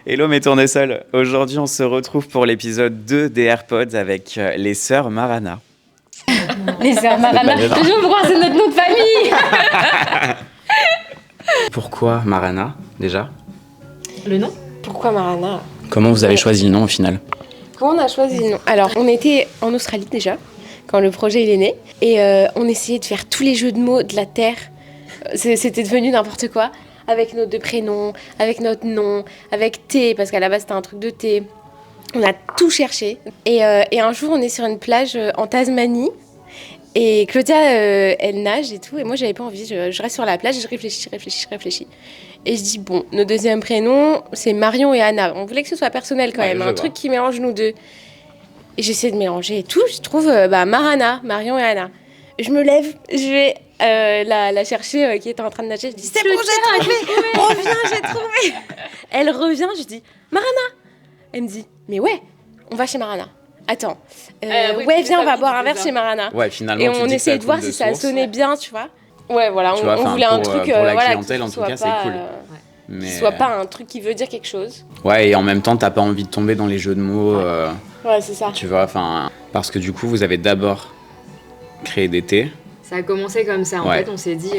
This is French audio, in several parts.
Hello mes tournesols, aujourd'hui on se retrouve pour l'épisode 2 des AirPods avec les sœurs Marana. Les sœurs Marana, je crois c'est notre nom de famille. Pourquoi Marana déjà ? Le nom ? Pourquoi Marana ? Comment vous avez choisi le nom au final ? Comment on a choisi le nom ? Alors on était en Australie déjà, quand le projet il est né, et on essayait de faire tous les jeux de mots de la Terre. C'était devenu n'importe quoi. Avec nos deux prénoms, avec notre nom, avec thé, parce qu'à la base c'était un truc de thé. On a tout cherché. Et un jour on est sur une plage en Tasmanie. Et Claudia, elle nage et tout. Et moi j'avais pas envie, je reste sur la plage et je réfléchis. Et je dis bon, nos deuxièmes prénoms c'est Marion et Anna. On voulait que ce soit personnel quand même, un truc qui mélange nous deux. Et j'essaie de mélanger et tout, je trouve Marana, Marion et Anna. Je me lève, je vais la chercher qui était en train de nager. Je dis c'est bon, j'ai trouvé. Reviens, j'ai trouvé. Elle revient, je dis Marana. Elle me dit mais ouais, on va chez Marana. Attends, ouais viens, on va boire un verre chez Marana. Ouais, finalement. Et on essayait de voir si ça sonnait bien, tu vois. Ouais, voilà, on voulait un truc pour la clientèle en tout cas, c'est cool. Mais... Qui soit pas un truc qui veut dire quelque chose. Ouais, et en même temps, t'as pas envie de tomber dans les jeux de mots. Ouais, c'est ça. Tu vois, parce que du coup, vous avez d'abord créé des thés. Ça a commencé comme ça. En fait, on s'est dit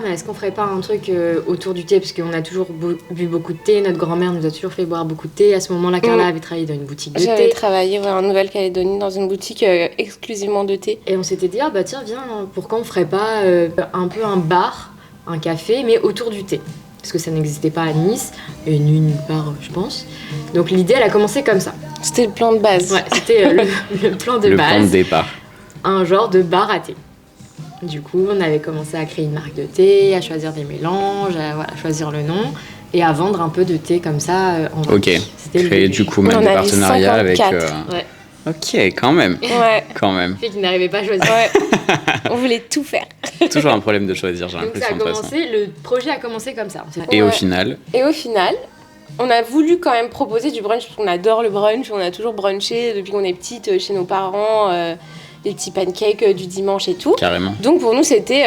mais est-ce qu'on ferait pas un truc autour du thé, parce qu'on a toujours bu beaucoup de thé. Notre grand-mère nous a toujours fait boire beaucoup de thé. À ce moment-là, Carla avait travaillé dans une boutique de thé. J'avais travaillé en Nouvelle-Calédonie dans une boutique exclusivement de thé. Et on s'était dit tiens, viens, pourquoi on ferait pas un peu un bar, un café, mais autour du thé. Parce que ça n'existait pas à Nice, et nulle part, je pense. Donc l'idée, elle a commencé comme ça. C'était le plan de base. Ouais, c'était le plan de base. Le plan de départ. Un genre de bar à thé. Du coup, on avait commencé à créer une marque de thé, à choisir des mélanges, à choisir le nom, et à vendre un peu de thé comme ça en vente. Ok, créer du coup même des partenariats avec... Ouais. Ok, quand même. Ouais. Quand même. Fait qu'il n'arrivait pas à choisir. Ouais. On voulait tout faire. Toujours un problème de choisir, j'ai l'impression. Donc le projet a commencé comme ça. Et au final, on a voulu quand même proposer du brunch, parce qu'on adore le brunch, on a toujours brunché depuis qu'on est petite chez nos parents, les petits pancakes du dimanche et tout. Carrément. Donc pour nous, c'était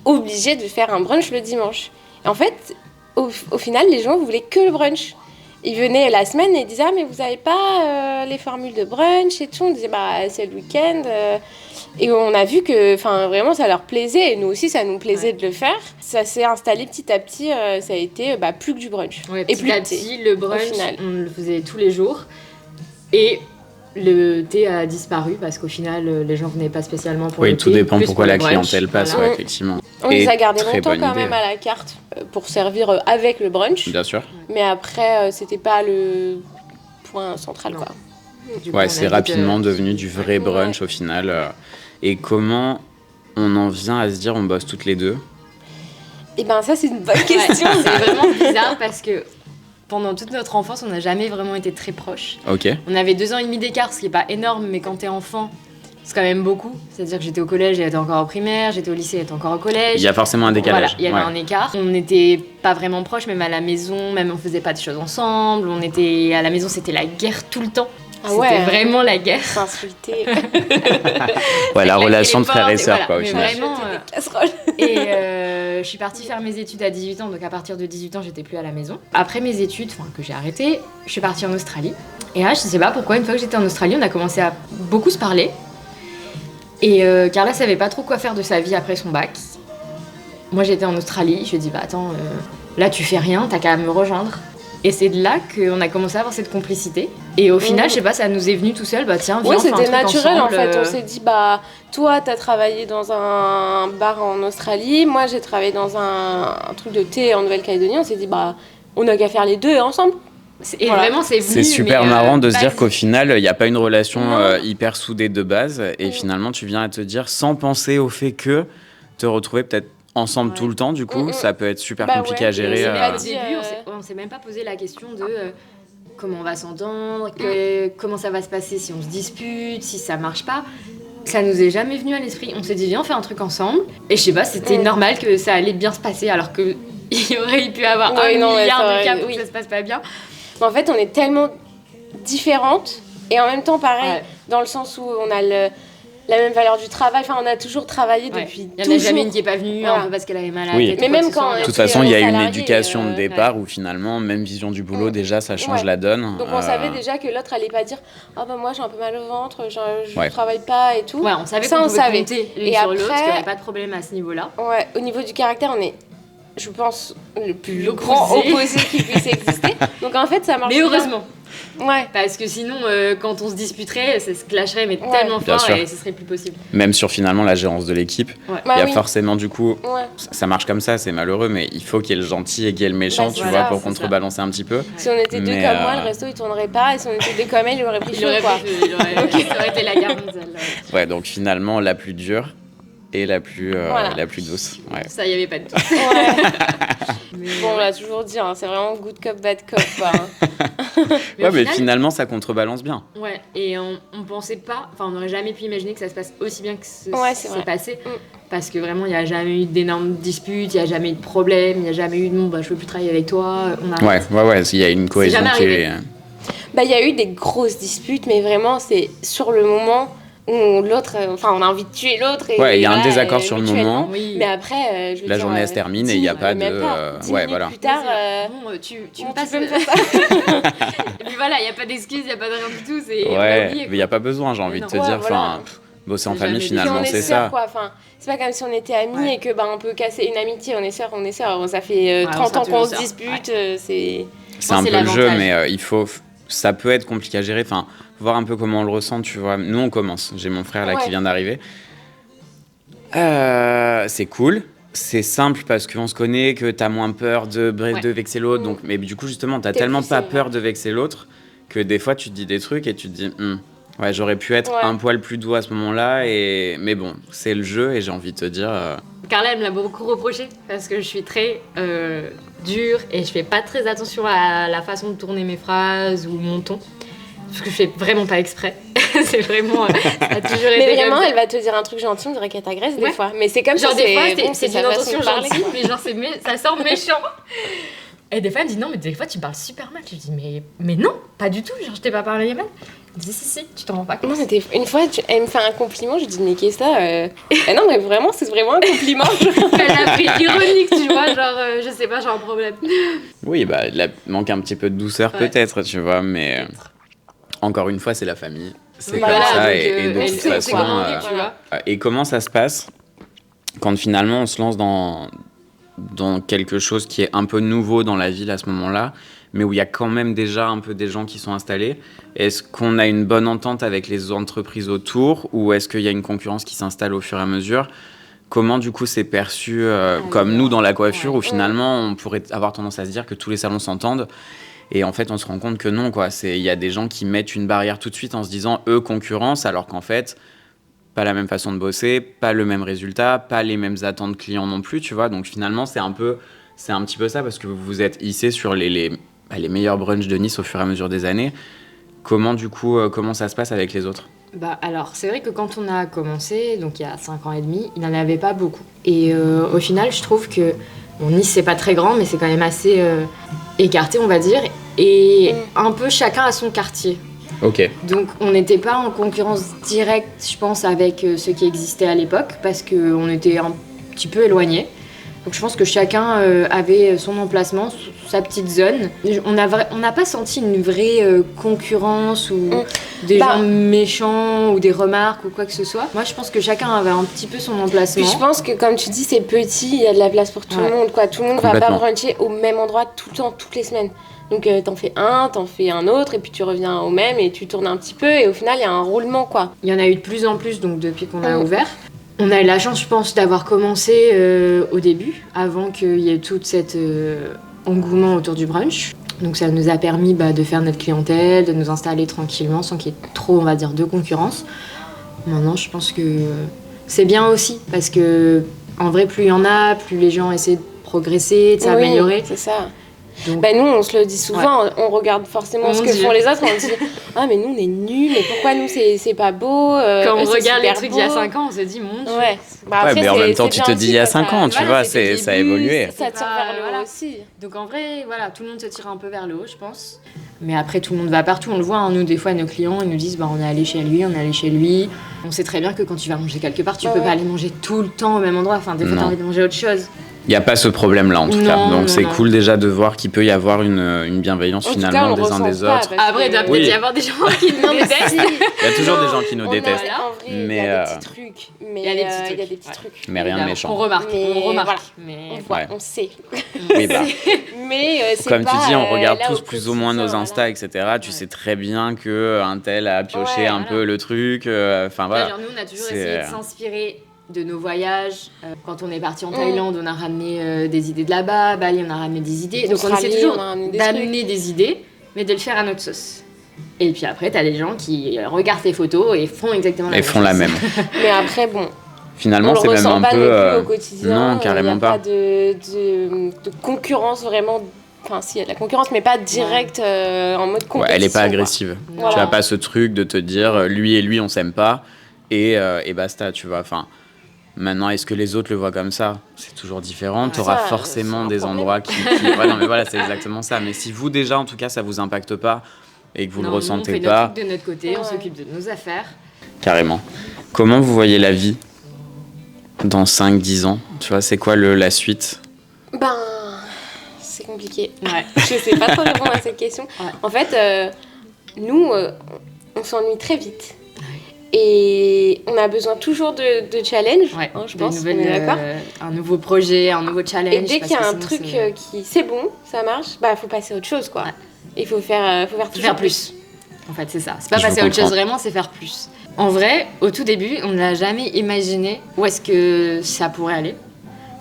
obligé de faire un brunch le dimanche. Et en fait, au final, les gens voulaient que le brunch. Ils venaient la semaine et ils disaient mais vous n'avez pas les formules de brunch et tout. On disait c'est le week-end. Et on a vu que vraiment ça leur plaisait, et nous aussi ça nous plaisait de le faire. Ça s'est installé petit à petit, ça a été plus que du brunch. Ouais, et petit à petit, le brunch, on le faisait tous les jours. Et le thé a disparu parce qu'au final, les gens venaient pas spécialement pour le thé. Oui, tout dépend pourquoi la clientèle passe, voilà. effectivement. On les a gardés longtemps quand même à la carte pour servir avec le brunch. Bien sûr. Mais après, c'était pas le point central, quoi. Ouais, c'est rapidement devenu du vrai brunch au final. Et comment on en vient à se dire on bosse toutes les deux ? Eh ben ça, c'est une bonne question. C'est vraiment bizarre parce que pendant toute notre enfance, on n'a jamais vraiment été très proches. Ok. On avait 2 ans et demi d'écart, ce qui n'est pas énorme, mais quand t'es enfant, c'est quand même beaucoup. C'est-à-dire que j'étais au collège, elle était encore au primaire, j'étais au lycée, elle était encore au collège. Il y a forcément un décalage. Voilà, il y avait un écart. On n'était pas vraiment proches, même à la maison, même on faisait pas de choses ensemble. On était à la maison, c'était la guerre tout le temps. C'était vraiment la guerre. S'insulter. Ouais, la relation de frères et sœurs, quoi, au final. Vraiment. Des casseroles. Et je suis partie faire mes études à 18 ans, donc à partir de 18 ans, j'étais plus à la maison. Après mes études, que j'ai arrêtées, je suis partie en Australie. Et là, je sais pas pourquoi, une fois que j'étais en Australie, on a commencé à beaucoup se parler. Et Carla savait pas trop quoi faire de sa vie après son bac. Moi, j'étais en Australie, je lui ai dit, attends, là, tu fais rien, t'as qu'à me rejoindre. Et c'est de là qu'on a commencé à avoir cette complicité. Et au final, je sais pas, ça nous est venu tout seul, tiens, viens, on fait un truc ensemble. c'était naturel en fait. On s'est dit, toi, t'as travaillé dans un bar en Australie, moi, j'ai travaillé dans un truc de thé en Nouvelle-Calédonie. On s'est dit, on a qu'à faire les deux ensemble. Et vraiment, c'est venu. C'est super marrant de se dire qu'au final, il n'y a pas une relation hyper soudée de base. Et finalement, tu viens à te dire, sans penser au fait que te retrouver peut-être ensemble tout le temps, du coup, ça peut être super compliqué à gérer. Au début, on s'est même pas posé la question de comment on va s'entendre, comment ça va se passer si on se dispute, si ça marche pas. Ça nous est jamais venu à l'esprit. On s'est dit, viens, on fait un truc ensemble. Et je sais pas, c'était normal que ça allait bien se passer, alors qu'il y aurait pu avoir un milliard de cas pour que ça se passe pas bien. En fait, on est tellement différentes, et en même temps pareil, dans le sens où on a la même valeur du travail. Enfin, on a toujours travaillé depuis Il y en a jamais une qui est pas venue un peu parce qu'elle avait mal à la tête. Mais même quand... De toute façon, il y a une éducation de départ où finalement, même vision du boulot, déjà, ça change la donne. Donc on savait déjà que l'autre allait pas dire « Ah bah moi j'ai un peu mal au ventre, je travaille pas et tout ». Ouais, on savait qu'on pouvait compter l'une sur l'autre, qu'il n'y avait pas de problème à ce niveau-là. Ouais, au niveau du caractère, on est, je pense, le plus grand opposé qui puisse exister. Donc en fait, ça marche. Mais heureusement. Ouais. Parce que sinon, quand on se disputerait, ça se clasherait mais tellement fort et ce serait plus possible. Même sur finalement la gérance de l'équipe, il y a forcément du coup, ça marche comme ça, c'est malheureux, mais il faut qu'il y ait le gentil et qu'il y ait le méchant, tu vois, pour contrebalancer un petit peu. Si on était deux comme moi, le resto il tournerait pas, et si on était deux comme elle, il aurait pris chaud, quoi. Ça aurait été la guerre mondiale. Ouais, donc finalement, la plus dure et la plus douce. Ouais. Ça, il n'y avait pas de doute. Bon, on l'a toujours dit, c'est vraiment good cop, bad cop, quoi. Mais finalement, ça contrebalance bien. Ouais, et on pensait pas, on n'aurait jamais pu imaginer que ça se passe aussi bien que c'est passé. Parce que vraiment, il n'y a jamais eu d'énormes disputes, il n'y a jamais eu de problème, il n'y a jamais eu de « je veux plus travailler avec toi ». Ouais, il y a une cohésion qui est... Il y a eu des grosses disputes, mais vraiment, c'est sur le moment... où l'autre, on a envie de tuer l'autre. Il y a un désaccord sur le moment. Mais après, la journée elle se termine et il n'y a pas de. Plus tard, tu me passes. Tu peux me faire ça. Et puis voilà, il n'y a pas d'excuses, il n'y a pas de rien du tout. Mais il n'y a pas besoin, j'ai envie de te dire. Bosser en famille, finalement, c'est ça. C'est pas comme si on était amis et que on peut casser une amitié. On est sœurs. Ça fait 30 ans qu'on se dispute. C'est un peu le jeu, mais il faut. Ça peut être compliqué à gérer. Voir un peu comment on le ressent, tu vois. Nous, on commence. J'ai mon frère là qui vient d'arriver. C'est cool. C'est simple parce qu'on se connaît, que t'as moins peur de vexer l'autre. Donc, mais du coup, justement, t'as tellement pas peur de vexer l'autre que des fois, tu te dis des trucs et tu te dis j'aurais pu être un poil plus doux à ce moment-là. Mais bon, c'est le jeu et j'ai envie de te dire... Carla, elle me l'a beaucoup reproché parce que je suis très dure et je fais pas très attention à la façon de tourner mes phrases ou mon ton. Parce que je fais vraiment pas exprès. C'est vraiment... ça a toujours été mais vraiment, elle va te dire un truc gentil, on dirait qu'elle t'agresse des fois. Mais c'est comme genre ça, des fois, c'est d'une intention gentille, mais genre ça sort méchant. Et des fois, elle me dit non, mais des fois, tu me parles super mal. Je lui dis mais non, pas du tout, genre je t'ai pas parlé mal. Elle me dit si, tu t'en rends pas compte. Non, une fois, elle me fait un compliment, je lui dis mais qu'est-ce que ça non, mais vraiment, c'est vraiment un compliment. Elle a pris ironique, tu vois, genre je sais pas, j'ai un problème. Oui, il manque un petit peu de douceur peut-être, tu vois, mais... Encore une fois, c'est la famille. C'est comme ça. Et de toute façon, et comment ça se passe quand finalement on se lance dans quelque chose qui est un peu nouveau dans la ville à ce moment-là, mais où il y a quand même déjà un peu des gens qui sont installés? Est-ce qu'on a une bonne entente avec les entreprises autour ou est-ce qu'il y a une concurrence qui s'installe au fur et à mesure? Comment du coup c'est perçu comme nous dans la coiffure où finalement on pourrait avoir tendance à se dire que tous les salons s'entendent? Et en fait, on se rend compte que non, quoi. Il y a des gens qui mettent une barrière tout de suite en se disant eux concurrence, alors qu'en fait, pas la même façon de bosser, pas le même résultat, pas les mêmes attentes clients non plus, tu vois. Donc finalement, c'est un petit peu ça parce que vous vous êtes hissé sur les meilleurs brunchs de Nice au fur et à mesure des années. Comment du coup, comment ça se passe avec les autres? Alors, c'est vrai que quand on a commencé, donc il y a 5 ans et demi, il n'en avait pas beaucoup. Et au final, je trouve que Nice, c'est pas très grand, mais c'est quand même assez écarté, on va dire. Et un peu chacun a son quartier. Ok. Donc, on n'était pas en concurrence directe, je pense, avec ce qui existait à l'époque, parce qu'on était un petit peu éloignés. Donc, je pense que chacun avait son emplacement, sa petite zone. On n'a pas senti une vraie concurrence ou des gens méchants ou des remarques ou quoi que ce soit. Moi, je pense que chacun avait un petit peu son emplacement. Puis je pense que, comme tu dis, c'est petit, il y a de la place pour tout le monde, quoi. Tout le monde va pas bruncher au même endroit tout le temps, toutes les semaines. Donc, t'en fais un autre, et puis tu reviens au même, et tu tournes un petit peu, et au final, il y a un roulement, quoi. Il y en a eu de plus en plus, donc, depuis qu'on a ouvert. On a eu la chance, je pense, d'avoir commencé au début, avant qu'il y ait tout cet engouement autour du brunch. Donc ça nous a permis de faire notre clientèle, de nous installer tranquillement, sans qu'il y ait trop, on va dire, de concurrence. Maintenant, je pense que c'est bien aussi, parce que en vrai, plus il y en a, plus les gens essaient de progresser, de s'améliorer. Oui, c'est ça. Donc, nous, on se le dit souvent, on regarde forcément ce que font les autres, on se dit « Ah, mais nous, on est nuls, mais pourquoi nous, c'est pas beau ?» Quand on regarde les trucs il y a 5 ans, on se dit « Mon Dieu !» Après, mais en même temps, tu te dis il y a 5 ans, tu vois, ça a évolué. Ça tire vers le haut aussi. Donc en vrai, voilà, tout le monde se tire un peu vers le haut, je pense. Mais après, tout le monde va partout, on le voit. Hein. Nous, des fois, nos clients, ils nous disent on est allé chez lui, on est allé chez lui. On sait très bien que quand tu vas manger quelque part, tu peux pas aller manger tout le temps au même endroit. Enfin, des fois, t'as envie de manger autre chose. Il n'y a pas ce problème-là en tout cas. Donc c'est cool déjà de voir qu'il peut y avoir une bienveillance finalement des uns des autres. Après, il doit peut-être y avoir des gens qui nous détestent. Il y a toujours des gens qui nous détestent. Il y a des petits trucs. Il y a des petits trucs. Mais rien de méchant. On remarque. On voit, on sait. Oui, bah. Mais comme tu dis, on regarde tous plus ou moins nos Insta, etc. Tu sais très bien qu'un tel a pioché un peu le truc. Enfin voilà. Nous, on a toujours essayé de s'inspirer de nos voyages. Quand on est parti en Thaïlande, on a ramené des idées de là-bas. Bali, on a ramené des idées. Donc on essaie toujours d'amener des idées, mais de le faire à notre sauce. Et puis après, t'as des gens qui regardent tes photos et font exactement la même chose. Et font la même. Mais après, bon... Finalement, c'est même un peu... au quotidien. Non, carrément pas. Il n'y a pas de concurrence vraiment... Enfin, si, il y a de la concurrence, mais pas directe en mode compétition. Ouais, elle n'est pas agressive. Voilà. Tu n'as pas ce truc de te dire, lui et lui, on s'aime pas, et basta, tu vois. Enfin... Maintenant, est-ce que les autres le voient comme ça ? C'est toujours différent. Tu auras forcément des endroits qui... Ouais, non, mais voilà, c'est exactement ça. Mais si vous, déjà, en tout cas, ça vous impacte pas et que vous le ressentez pas... On fait notre truc de notre côté, on s'occupe de nos affaires. Carrément. Comment vous voyez la vie dans 5-10 ans ? Tu vois, c'est quoi la suite ? C'est compliqué. Ouais. Je sais pas trop répondre à cette question. Ouais. En fait, nous, on s'ennuie très vite. Et on a besoin toujours de challenge, je pense, on est d'accord. Un nouveau projet, un nouveau challenge. Et dès qu'il y a un truc qui c'est bon, ça marche, faut passer à autre chose, quoi. Ouais. Il faut faire toujours plus. En fait, c'est ça. C'est pas passer à autre chose vraiment, c'est faire plus. En vrai, au tout début, on n'a jamais imaginé où est-ce que ça pourrait aller.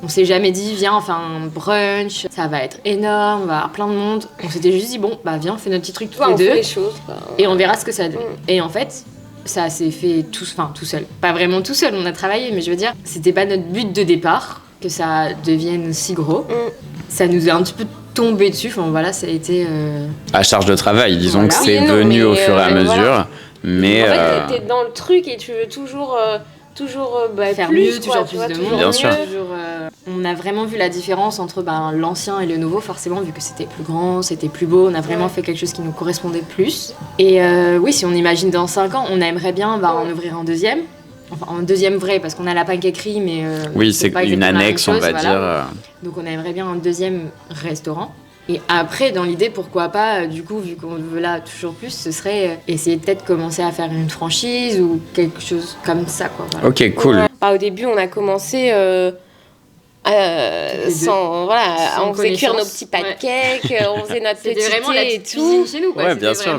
On s'est jamais dit, viens, on fait un brunch, ça va être énorme, on va avoir plein de monde. On s'était juste dit, viens, on fait notre petit truc tous les deux. On fait les choses, quoi. Et on verra ce que ça donne. Et en fait... Ça s'est fait tout seul. Pas vraiment tout seul, on a travaillé, mais je veux dire, c'était pas notre but de départ que ça devienne si gros. Ça nous est un petit peu tombé dessus, enfin voilà, ça a été... À charge de travail, disons que c'est venu au fur et à mesure, voilà. Mais... En fait, t'es dans le truc et tu veux toujours faire plus, mieux, toujours plus de monde. Bien sûr. On a vraiment vu la différence entre l'ancien et le nouveau, forcément, vu que c'était plus grand, c'était plus beau. On a vraiment fait quelque chose qui nous correspondait plus. Et oui, si on imagine dans 5 ans, on aimerait bien en ouvrir un deuxième. Enfin, un deuxième vrai, parce qu'on a la pancake-érie, mais... oui, c'est une annexe, on va dire. Donc on aimerait bien un deuxième restaurant. Et après, dans l'idée, pourquoi pas, du coup, vu qu'on veut là toujours plus, ce serait essayer peut-être commencer à faire une franchise ou quelque chose comme ça, quoi. Voilà. Ok, cool. Au début, on a commencé... on faisait cuire nos petits pancakes, on faisait notre petit thé et tout. Chez nous, quoi. Ouais, bien sûr.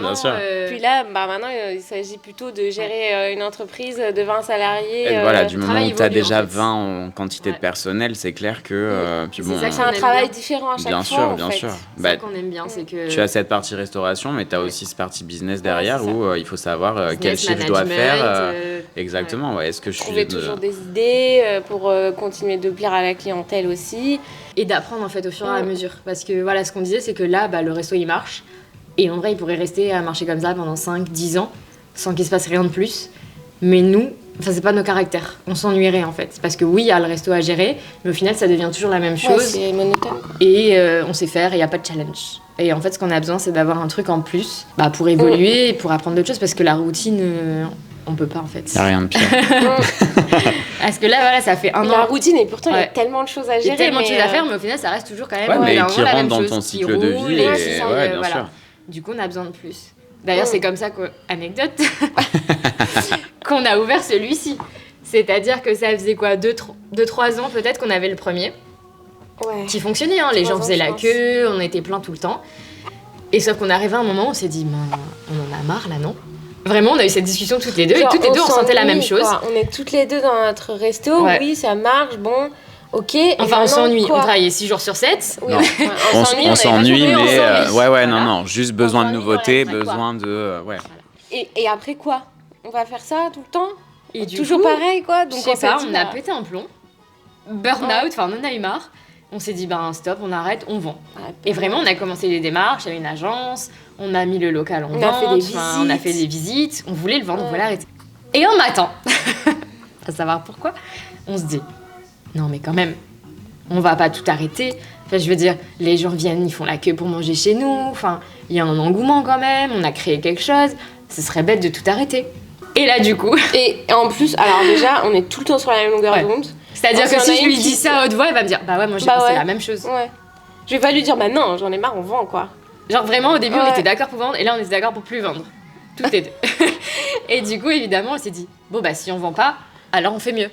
Puis là, maintenant, il s'agit plutôt de gérer une entreprise de 20 salariés. Et voilà, du moment où tu as déjà 20 en quantité de personnel, c'est clair que... c'est un travail différent à chaque fois. Bien sûr. C'est ça qu'on aime bien, c'est que... Tu as cette partie restauration, mais tu as aussi cette partie business derrière où il faut savoir quel chiffre je dois faire. Exactement, est-ce que je suis... Trouver toujours des idées pour continuer de plaire à la clientèle aussi. Et d'apprendre en fait au fur et à mesure. Parce que voilà, ce qu'on disait, c'est que là, le resto il marche. Et en vrai, il pourrait rester à marcher comme ça pendant 5-10 ans, sans qu'il se passe rien de plus. Mais nous, c'est pas nos caractères. On s'ennuierait en fait. Parce que oui, il y a le resto à gérer, mais au final, ça devient toujours la même chose. C'est monotone. Et on sait faire, et il n'y a pas de challenge. Et en fait, ce qu'on a besoin, c'est d'avoir un truc en plus pour évoluer et pour apprendre d'autres choses. Parce que la routine... on peut pas en fait. Il n'y a rien de pire. Parce que là, voilà, ça fait un an. La routine, et pourtant, il y a tellement de choses à gérer. Il y a tellement de choses à faire, mais au final, ça reste toujours quand même mais qui la rentre même dans chose, ton cycle de vie. Bien sûr. Du coup, on a besoin de plus. D'ailleurs, c'est comme ça anecdote, qu'on a ouvert celui-ci. C'est-à-dire que ça faisait 2-3 ans peut-être qu'on avait le premier. Qui fonctionnait, hein. Les gens faisaient la queue, on était plein tout le temps. Et sauf qu'on arrivait à un moment où on s'est dit, on en a marre là, non ? Vraiment, on a eu cette discussion toutes les deux, et toutes les deux, on sentait la même chose. On est toutes les deux dans notre resto, oui, ça marche, bon, ok. Enfin, on s'ennuie, on travaillait 6 jours sur 7. Oui. On s'ennuie, mais non, juste besoin de nouveautés, besoin de... Et après quoi ? On va faire ça tout le temps ? Et toujours pareil, quoi. Donc je sais pas, on a pété un plomb, burn-out, on en a eu marre. On s'est dit, stop, on arrête, on vend. Et vraiment, on a commencé les démarches, il y avait une agence, on a mis le local en vente, on a fait des visites, on voulait le vendre, on voulait arrêter. Et un matin, à savoir pourquoi, on se dit, non mais quand même, On va pas tout arrêter. Enfin, je veux dire, les gens viennent, ils font la queue pour manger chez nous. Enfin, il y a un engouement quand même. On a créé quelque chose. Ce serait bête de tout arrêter. Et là, du coup... Et en plus, alors déjà, on est tout le temps sur la même longueur d'onde. C'est-à-dire que si je lui dis ça à haute voix, elle va me dire, bah ouais, moi j'ai pensé la même chose. Ouais. Je vais pas lui dire, bah non, j'en ai marre, on vend, quoi. Genre vraiment, au début, on était d'accord pour vendre, et là, on était d'accord pour plus vendre. Tout est deux. Et du coup, évidemment, on s'est dit, bon, bah si on vend pas, alors on fait mieux.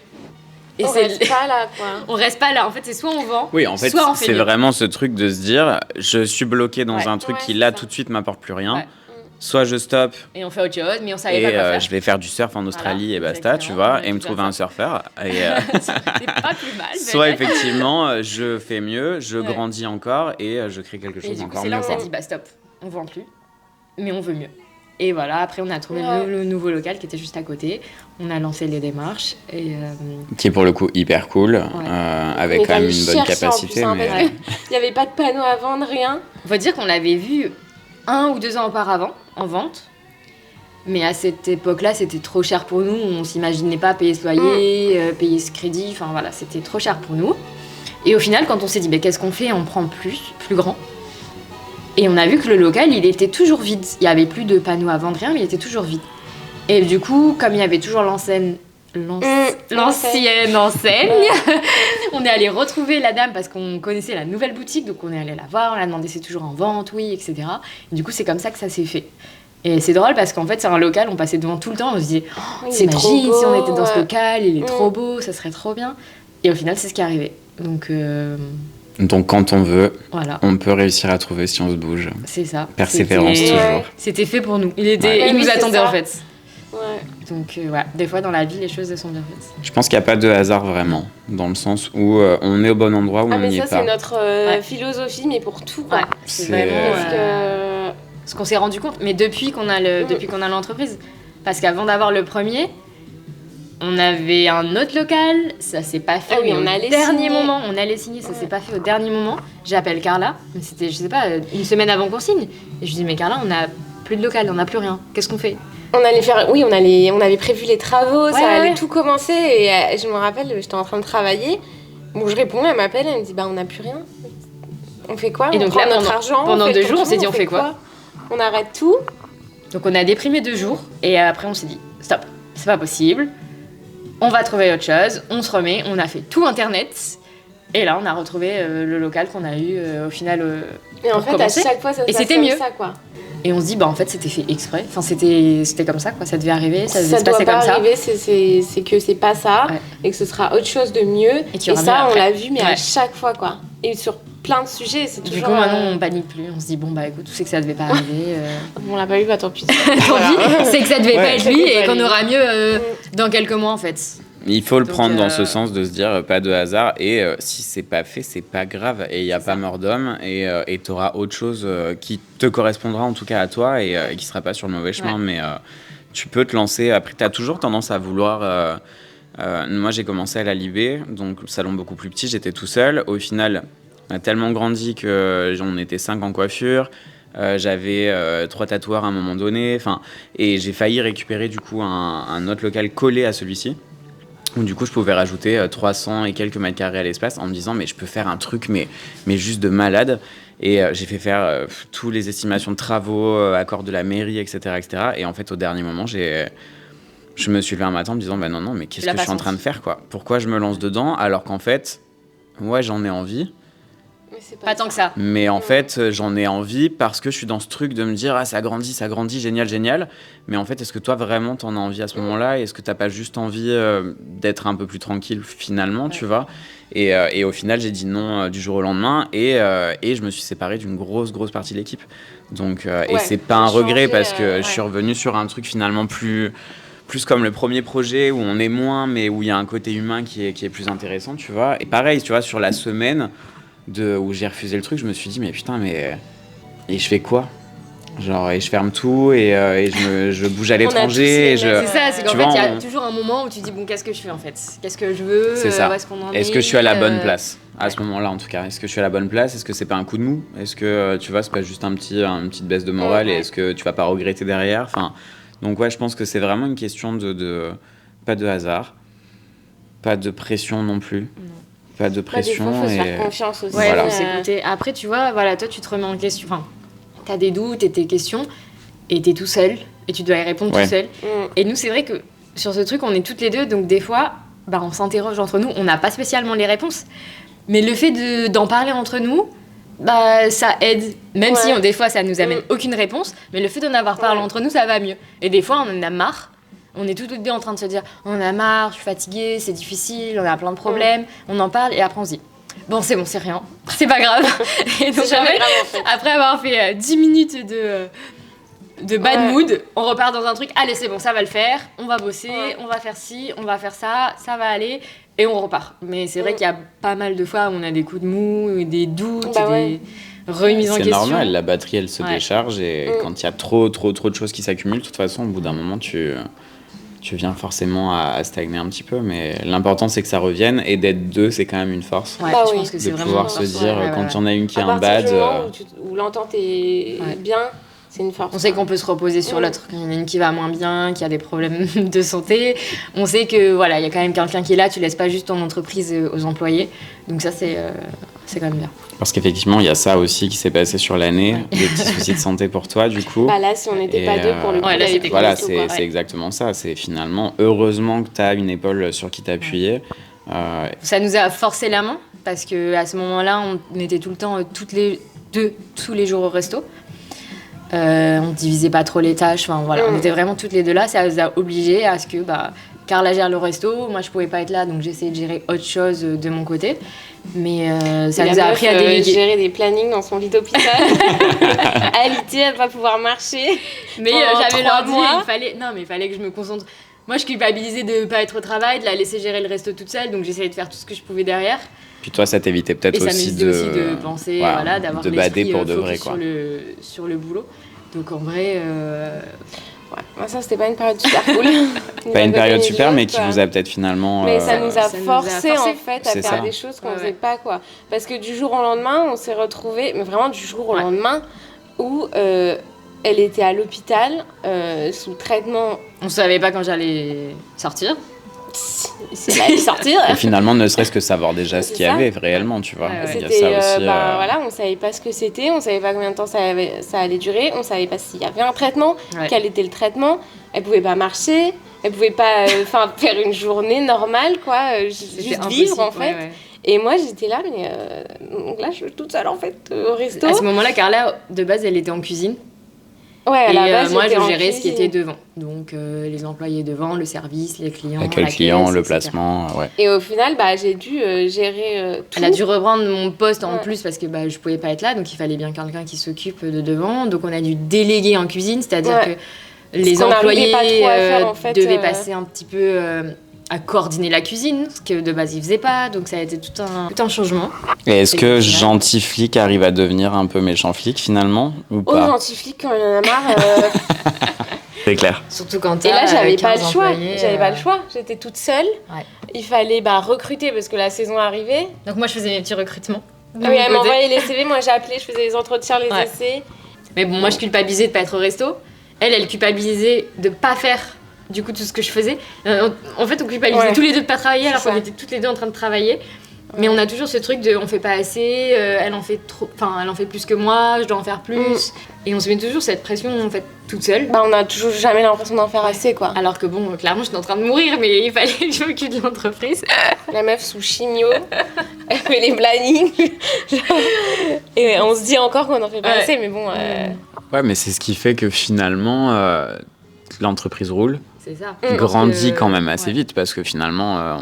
Et on reste pas là, quoi. On reste pas là. En fait, c'est soit on vend, oui, en fait, soit on fait c'est mieux. vraiment ce truc de se dire, je suis bloqué dans un truc qui, là, tout de suite, m'apporte plus rien. Soit je stoppe et on fait autre chose, mais on savait pas quoi faire. Je vais faire du surf en Australie et basta, tu vois, et me trouver un surfeur. Et c'est pas plus mal. Soit effectivement, je fais mieux, je grandis encore et je crée quelque chose encore mieux. C'est là où on s'est dit, bah stop, on vend plus, mais on veut mieux. Et voilà, après on a trouvé le nouveau local qui était juste à côté. On a lancé les démarches. Qui est pour le coup hyper cool, avec quand même une bonne capacité. Plus, mais... Il n'y avait pas de panneau à vendre, rien. On va dire qu'on l'avait vu 1 ou 2 ans auparavant en vente. Mais à cette époque-là, c'était trop cher pour nous. On s'imaginait pas payer ce loyer, payer ce crédit. Enfin voilà, c'était trop cher pour nous. Et au final, quand on s'est dit, bah, qu'est-ce qu'on fait ? On prend plus grand. Et on a vu que le local, il était toujours vide. Il n'y avait plus de panneaux à vendre, rien, mais il était toujours vide. Et du coup, comme il y avait toujours l'ancienne enseigne, on est allé retrouver la dame parce qu'on connaissait la nouvelle boutique. Donc on est allé la voir, on l'a demandé c'est toujours en vente, oui, etc. Et du coup, c'est comme ça que ça s'est fait. Et c'est drôle parce qu'en fait, c'est un local, on passait devant tout le temps, on se disait c'est magique, si on était dans ce local, il est trop beau, ça serait trop bien. Et au final, c'est ce qui est arrivé. Donc quand on veut, voilà. On peut réussir à trouver si on se bouge. C'est ça. Persévérance toujours. C'était fait pour nous. Il nous attendait en fait. Ouais. Donc des fois dans la vie, les choses elles sont bien faites. Je pense qu'il n'y a pas de hasard vraiment, dans le sens où on est au bon endroit où on n'y est pas. Mais ça c'est notre philosophie, mais pour tout. Quoi. Ouais, c'est vraiment ce qu'on s'est rendu compte. Mais depuis qu'on a l'entreprise, parce qu'avant d'avoir le premier, on avait un autre local, ça s'est pas fait mais au dernier moment. On allait signer, ça s'est pas fait au dernier moment. J'appelle Carla, c'était, je sais pas, une semaine avant qu'on signe. Et je dis, mais Carla, on a plus de local, on a plus rien. Qu'est-ce qu'on fait ? On avait prévu les travaux, ça allait tout commencer. Et je me rappelle, j'étais en train de travailler. Bon, je réponds, elle m'appelle, elle me dit, bah on n'a plus rien. On fait quoi ? Et donc là, notre argent, pendant 2 jours, on s'est dit, on fait quoi ? On arrête tout. Donc on a déprimé 2 jours. Et après, on s'est dit, stop, c'est pas possible. On va trouver autre chose, on se remet, on a fait tout internet et là on a retrouvé le local qu'on a eu au final et en fait commencer. À chaque fois ça se passe c'était mieux. Ça, quoi. Et on se dit bah en fait c'était fait exprès, enfin c'était comme ça quoi, ça devait arriver, ça devait se passer comme ça. Ça doit pas arriver, c'est que c'est pas ça et que ce sera autre chose de mieux et ça on l'a vu mais à chaque fois quoi. Et sur plein de sujets, c'est toujours... Du coup, maintenant, on panique plus. On se dit, bon, bah écoute, tu sais que ça devait pas arriver. On l'a pas eu, bah tant pis. Tant pis, c'est que ça devait pas être lui et qu'on aura mieux dans quelques mois, en fait. Il faut le prendre dans ce sens de se dire, pas de hasard. Et si c'est pas fait, c'est pas grave. Et il n'y a pas mort d'homme. Et tu auras autre chose qui te correspondra, en tout cas à toi, et qui sera pas sur le mauvais chemin. Mais tu peux te lancer. Après, tu as toujours tendance à vouloir... moi, j'ai commencé à la Libé, donc le salon beaucoup plus petit, j'étais tout seul. Au final... On a tellement grandi qu'on était 5 en coiffure. J'avais 3 tatoueurs à un moment donné. Et j'ai failli récupérer du coup un autre local collé à celui-ci. Où du coup, je pouvais rajouter 300 et quelques mètres carrés à l'espace en me disant mais je peux faire un truc mais juste de malade. Et j'ai fait faire toutes les estimations de travaux, accords de la mairie, etc., etc. Et en fait, au dernier moment, je me suis levé un matin en me disant bah non, mais qu'est-ce que je suis en train de faire quoi ? Pourquoi je me lance dedans alors qu'en fait, ouais, j'en ai envie. Pas tant que ça. Mais en fait, j'en ai envie parce que je suis dans ce truc de me dire ah ça grandit, génial. Mais en fait, est-ce que toi vraiment t'en as envie à ce moment-là ? Est-ce que t'as pas juste envie d'être un peu plus tranquille finalement, tu vois ? Et au final, j'ai dit non du jour au lendemain et je me suis séparé d'une grosse partie de l'équipe. Donc et c'est pas un regret parce que je suis revenu sur un truc finalement plus comme le premier projet où on est moins mais où il y a un côté humain qui est plus intéressant, tu vois. Et pareil, tu vois, sur la semaine où j'ai refusé le truc, je me suis dit mais putain et je fais quoi ? Genre et je ferme tout et je bouge à l'étranger. C'est ça, c'est qu'en fait il y a toujours un moment où tu dis bon qu'est-ce que je fais en fait ? Qu'est-ce que je veux ? C'est ça. Où est-ce qu'on en est ? Est-ce que je suis à la bonne place à ce moment-là en tout cas ? Est-ce que je suis à la bonne place ? Est-ce que c'est pas un coup de mou ? Est-ce que tu vois c'est pas juste une petite baisse de morale et est-ce que tu vas pas regretter derrière ? Donc ouais, je pense que c'est vraiment une question de pas de hasard, pas de pression non plus. pas de pression. Des fois, faut se et... faire confiance aussi. Ouais, Voilà. faut s'écouter. Après, tu vois, voilà, toi, tu te remets en question. Enfin, t'as des doutes et tes questions, et t'es tout seul, et tu dois y répondre tout seul. Et nous, c'est vrai que sur ce truc, on est toutes les deux, donc des fois, on s'interroge entre nous, on n'a pas spécialement les réponses. Mais le fait d'en parler entre nous, ça aide. Même si des fois, ça nous amène aucune réponse, mais le fait d'en avoir parlé entre nous, ça va mieux. Et des fois, on en a marre. On est toutes les deux en train de se dire, on en a marre, je suis fatiguée, c'est difficile, on a plein de problèmes. On en parle, et après, on se dit, bon, c'est rien, c'est pas grave. Et donc, jamais grave, en fait. après avoir fait 10 minutes de bad mood, on repart dans un truc, allez, c'est bon, ça va le faire, on va bosser, on va faire ci, on va faire ça va aller, et on repart. Mais c'est vrai qu'il y a pas mal de fois où on a des coups de mou, des doutes, des remises en question. C'est normal, la batterie, elle se décharge, et quand il y a trop de choses qui s'accumulent, de toute façon, au bout d'un moment, tu viens forcément à stagner un petit peu, mais l'important, c'est que ça revienne, et d'être deux, c'est quand même une force. Ouais, je pense que c'est de vraiment pouvoir se dire, quand il y en a une qui a un bad... où l'entente est bien, c'est une force. On sait qu'on peut se reposer sur l'autre. Quand il y en a une qui va moins bien, qui a des problèmes de santé, on sait que voilà, il y a quand même quelqu'un qui est là, tu laisses pas juste ton entreprise aux employés. Donc ça, c'est quand même bien. Parce qu'effectivement, il y a ça aussi qui s'est passé sur l'année, des petits soucis de santé pour toi, du coup. Là, si on n'était pas deux, pour le coup, là, c'était voilà, c'est exactement ça. C'est finalement, heureusement que tu as une épaule sur qui t'appuyer. Ça nous a forcé la main, parce qu'à ce moment-là, on était tout le temps, toutes les deux, tous les jours au resto. On divisait pas trop les tâches, on était vraiment toutes les deux là. Ça nous a obligés à ce que Carla gère le resto, moi je pouvais pas être là, donc j'ai essayé de gérer autre chose de mon côté. Mais ça nous a appris à déléguer. Gérer des plannings dans son lit d'hôpital. Alité, elle va pouvoir marcher. Mais j'avais leur dit, il fallait que je me concentre. Moi je culpabilisais de pas être au travail, de la laisser gérer le resto toute seule, donc j'essayais de faire tout ce que je pouvais derrière. Puis toi, ça t'évitait peut-être aussi de penser, d'avoir de bader pour de vrai, quoi. Sur le boulot. Donc en vrai... ça, c'était pas une période super cool. Pas une période super, mais qui vous a peut-être finalement... Mais ça nous a forcé, en fait, à faire des choses qu'on faisait pas, quoi. Parce que du jour au lendemain, on s'est retrouvés, mais vraiment du jour au lendemain, où elle était à l'hôpital, sous traitement. On savait pas quand j'allais sortir. C'est là sortir. Et finalement, ne serait-ce que savoir déjà ce qu'il y avait réellement, tu vois. Il y a c'était, ça aussi, on savait pas ce que c'était, on savait pas combien de temps ça allait durer, on savait pas s'il y avait un traitement, quel était le traitement. Elle pouvait pas marcher, elle pouvait pas faire une journée normale, quoi, juste vivre en fait. Et moi j'étais là, mais donc là je suis toute seule en fait au resto. À ce moment-là, Carla, de base, elle était en cuisine. Ouais, à la base, moi, je gérais ce qui était devant. Donc, les employés devant, le service, les clients. L'accueil client, le placement, Et au final, j'ai dû gérer tout. Elle a dû reprendre mon poste en plus parce que je pouvais pas être là. Donc, il fallait bien quelqu'un qui s'occupe de devant. Donc, on a dû déléguer en cuisine. C'est-à-dire que les employés devaient passer un petit peu... à coordonner la cuisine, ce que de base ils faisaient pas, donc ça a été tout un changement. Et est-ce que gentil flic arrive à devenir un peu méchant flic finalement ou pas? Gentil flic quand il en a marre. C'est clair. Surtout quand et là j'avais pas le choix. employés. J'étais toute seule. Il fallait recruter parce que la saison arrivait. Donc moi je faisais mes petits recrutements. Oui, elle m'envoyait les CV, moi j'ai appelé, je faisais les entretiens, les essais. Mais bon, moi je culpabilisais de pas être au resto. Elle culpabilisait de pas faire du coup tout ce que je faisais. En fait on culpabilisait tous les deux de pas travailler alors qu'on était toutes les deux en train de travailler. Mais on a toujours ce truc de on fait pas assez, elle en fait trop, elle en fait plus que moi, je dois en faire plus. Et on se met toujours cette pression en fait toute seule. On a toujours jamais l'impression d'en faire assez, quoi. Alors que bon, clairement j'étais en train de mourir, mais il fallait que je m'occupe de l'entreprise. La meuf sous chimio, elle fait les plannings. Et on se dit encore qu'on en fait pas assez, mais bon. Ouais, mais c'est ce qui fait que finalement l'entreprise roule. C'est ça. Grandit quand même assez vite parce que finalement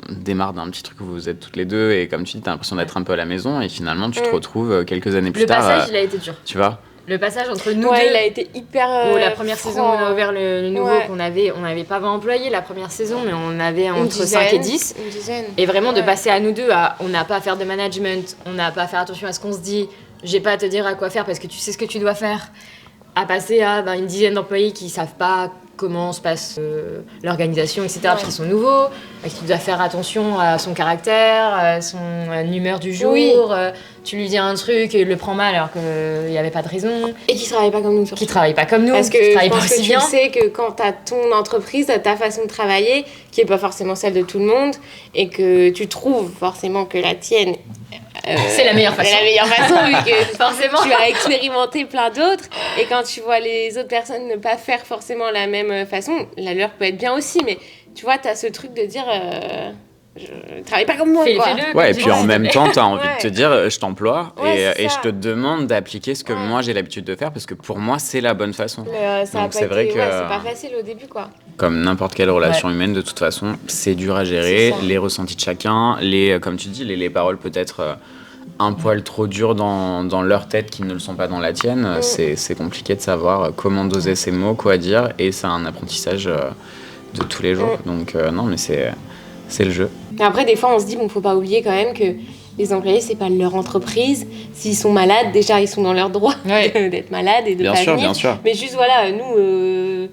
on démarre d'un petit truc où vous êtes toutes les deux et comme tu dis t'as l'impression d'être un peu à la maison et finalement tu te retrouves quelques années plus tard. Le passage il a été dur. Tu vois. Le passage entre nous deux. Il a été hyper. La première saison on a ouvert le nouveau on n'avait pas 20 employés la première saison mais on avait entre 5 et 10. Une dizaine. Et vraiment de passer à nous deux à on n'a pas à faire de management, on n'a pas à faire attention à ce qu'on se dit, j'ai pas à te dire à quoi faire parce que tu sais ce que tu dois faire. à passer à une dizaine d'employés qui savent pas comment se passe l'organisation, etc. Parce qu'ils sont nouveaux, qu'il doit faire attention à son caractère, à son humeur du jour. Oui. Tu lui dis un truc et il le prend mal alors qu'il n'y avait pas de raison. Et qui ne travaille pas comme nous. Qui ne travaille pas comme nous. Parce que je pense que tu sais que quand tu as ton entreprise, tu as ta façon de travailler qui n'est pas forcément celle de tout le monde et que tu trouves forcément que la tienne... c'est la meilleure façon. C'est la meilleure façon vu que forcément tu as expérimenté plein d'autres et quand tu vois les autres personnes ne pas faire forcément la même façon, la leur peut être bien aussi, mais tu vois, tu as ce truc de dire je travaille pas comme moi. Ouais, et puis en même temps, tu as envie de te dire je t'emploie et je te demande d'appliquer ce que moi j'ai l'habitude de faire parce que pour moi c'est la bonne façon. Donc c'est vrai que c'est pas facile au début quoi. Comme n'importe quelle relation humaine, de toute façon, c'est dur à gérer, les ressentis de chacun, comme tu dis, les paroles peut-être un poil trop dures dans leur tête qui ne le sont pas dans la tienne. C'est compliqué de savoir comment doser ses mots, quoi dire, et c'est un apprentissage de tous les jours. Donc non, mais c'est le jeu. Et après, des fois, on se dit, faut pas oublier quand même que les employés, c'est pas leur entreprise. S'ils sont malades, déjà, ils sont dans leur droit d'être malades et de pas venir. Bien sûr. Mais juste, voilà, nous...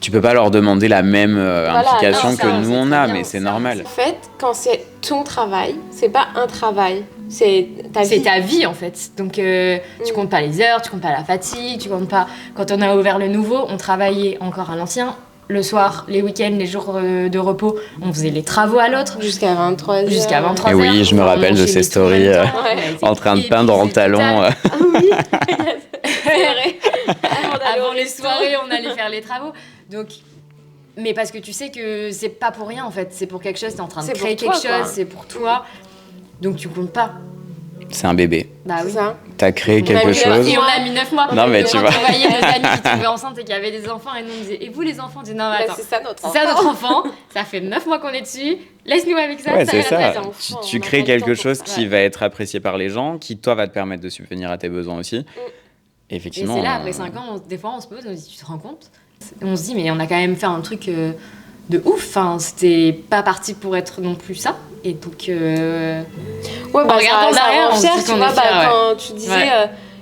Tu peux pas leur demander la même implication que nous, on a, mais c'est normal. En fait, quand c'est ton travail, c'est pas un travail. C'est ta vie. C'est ta vie, en fait. Donc, tu comptes pas les heures, tu comptes pas la fatigue, tu comptes pas... Quand on a ouvert le nouveau, on travaillait encore à l'ancien. Le soir, les week-ends, les jours de repos, on faisait les travaux à l'autre. Jusqu'à 23h. Et oui, je me rappelle de ces stories en train de peindre en talons. Ah oui, c'est vrai. Avant les soirées, on allait faire les travaux. Donc, mais parce que tu sais que c'est pas pour rien en fait, c'est pour quelque chose, t'es en train de créer quelque chose, c'est pour toi. Donc tu comptes pas. C'est un bébé. Bah oui. T'as créé quelque chose. Et on a mis 9 mois. Non mais tu vois. On voyait nos amis qui tombaient enceintes et qui avaient des enfants et nous on disait et vous les enfants, on disait non mais attends. C'est ça notre enfant. Ça fait 9 mois qu'on est dessus. Laisse-nous avec ça. Ouais, c'est ça. Tu crées quelque chose qui va être apprécié par les gens, qui toi va te permettre de subvenir à tes besoins aussi. Effectivement. Et c'est là après 5 ans, des fois on se pose, on se dit tu te rends compte ? On se dit mais on a quand même fait un truc de ouf, enfin c'était pas parti pour être non plus ça. Et donc en regardant derrière, on se dit qu'on est fiers, quand tu disais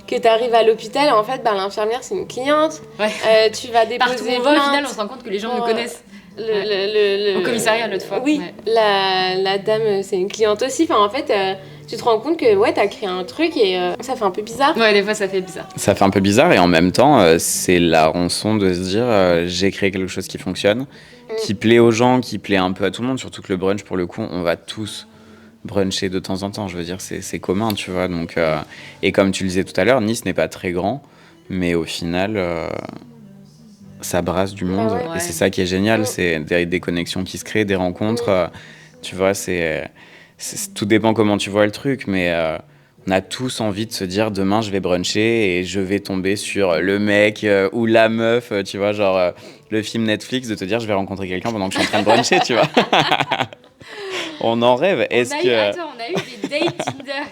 que tu arrives à l'hôpital, en fait l'infirmière c'est une cliente, tu vas déposer partout où on va, au final on se rend compte que les gens nous connaissent. Au commissariat l'autre fois. Oui, la dame c'est une cliente aussi, enfin en fait tu te rends compte que t'as créé un truc et ça fait un peu bizarre. Ouais, des fois ça fait bizarre. Ça fait un peu bizarre et en même temps c'est la rançon de se dire j'ai créé quelque chose qui fonctionne, qui plaît aux gens, qui plaît un peu à tout le monde, surtout que le brunch pour le coup on va tous bruncher de temps en temps, je veux dire c'est commun, tu vois. Donc et comme tu le disais tout à l'heure, Nice n'est pas très grand, mais au final ça brasse du monde et c'est ça qui est génial, c'est des connexions qui se créent, des rencontres, tu vois, tout dépend comment tu vois le truc, mais on a tous envie de se dire demain je vais bruncher et je vais tomber sur le mec ou la meuf, tu vois, genre le film Netflix, de te dire je vais rencontrer quelqu'un pendant que je suis en train de bruncher, tu vois. On en rêve. On a eu des dates Tinder.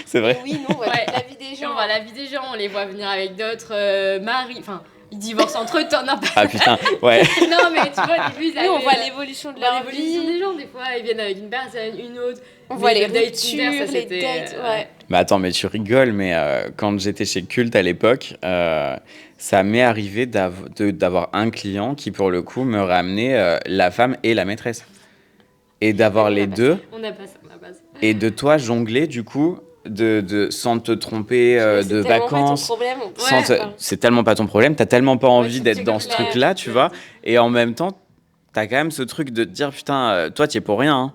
C'est vrai. Oui, nous on voit la vie des gens. On voit la vie des gens, on les voit venir avec d'autres maris, enfin... Ils divorcent entre eux, t'en as pas. Ah putain, ouais. Non, mais tu vois, au début, on voit l'évolution de leur vie. L'évolution des gens, des fois, ils viennent avec une personne, une autre. On voit les ruptures, les dates, Mais attends, mais tu rigoles, mais quand j'étais chez Culte à l'époque, ça m'est arrivé d'avoir un client qui, pour le coup, me ramenait la femme et la maîtresse. Et d'avoir les deux. On n'a pas ça. Et de toi jongler, du coup... sans te tromper de vacances, c'est tellement pas ton problème, t'as tellement pas envie d'être dans ce truc-là, tu vois, et en même temps, t'as quand même ce truc de te dire putain, toi t'y es pour rien,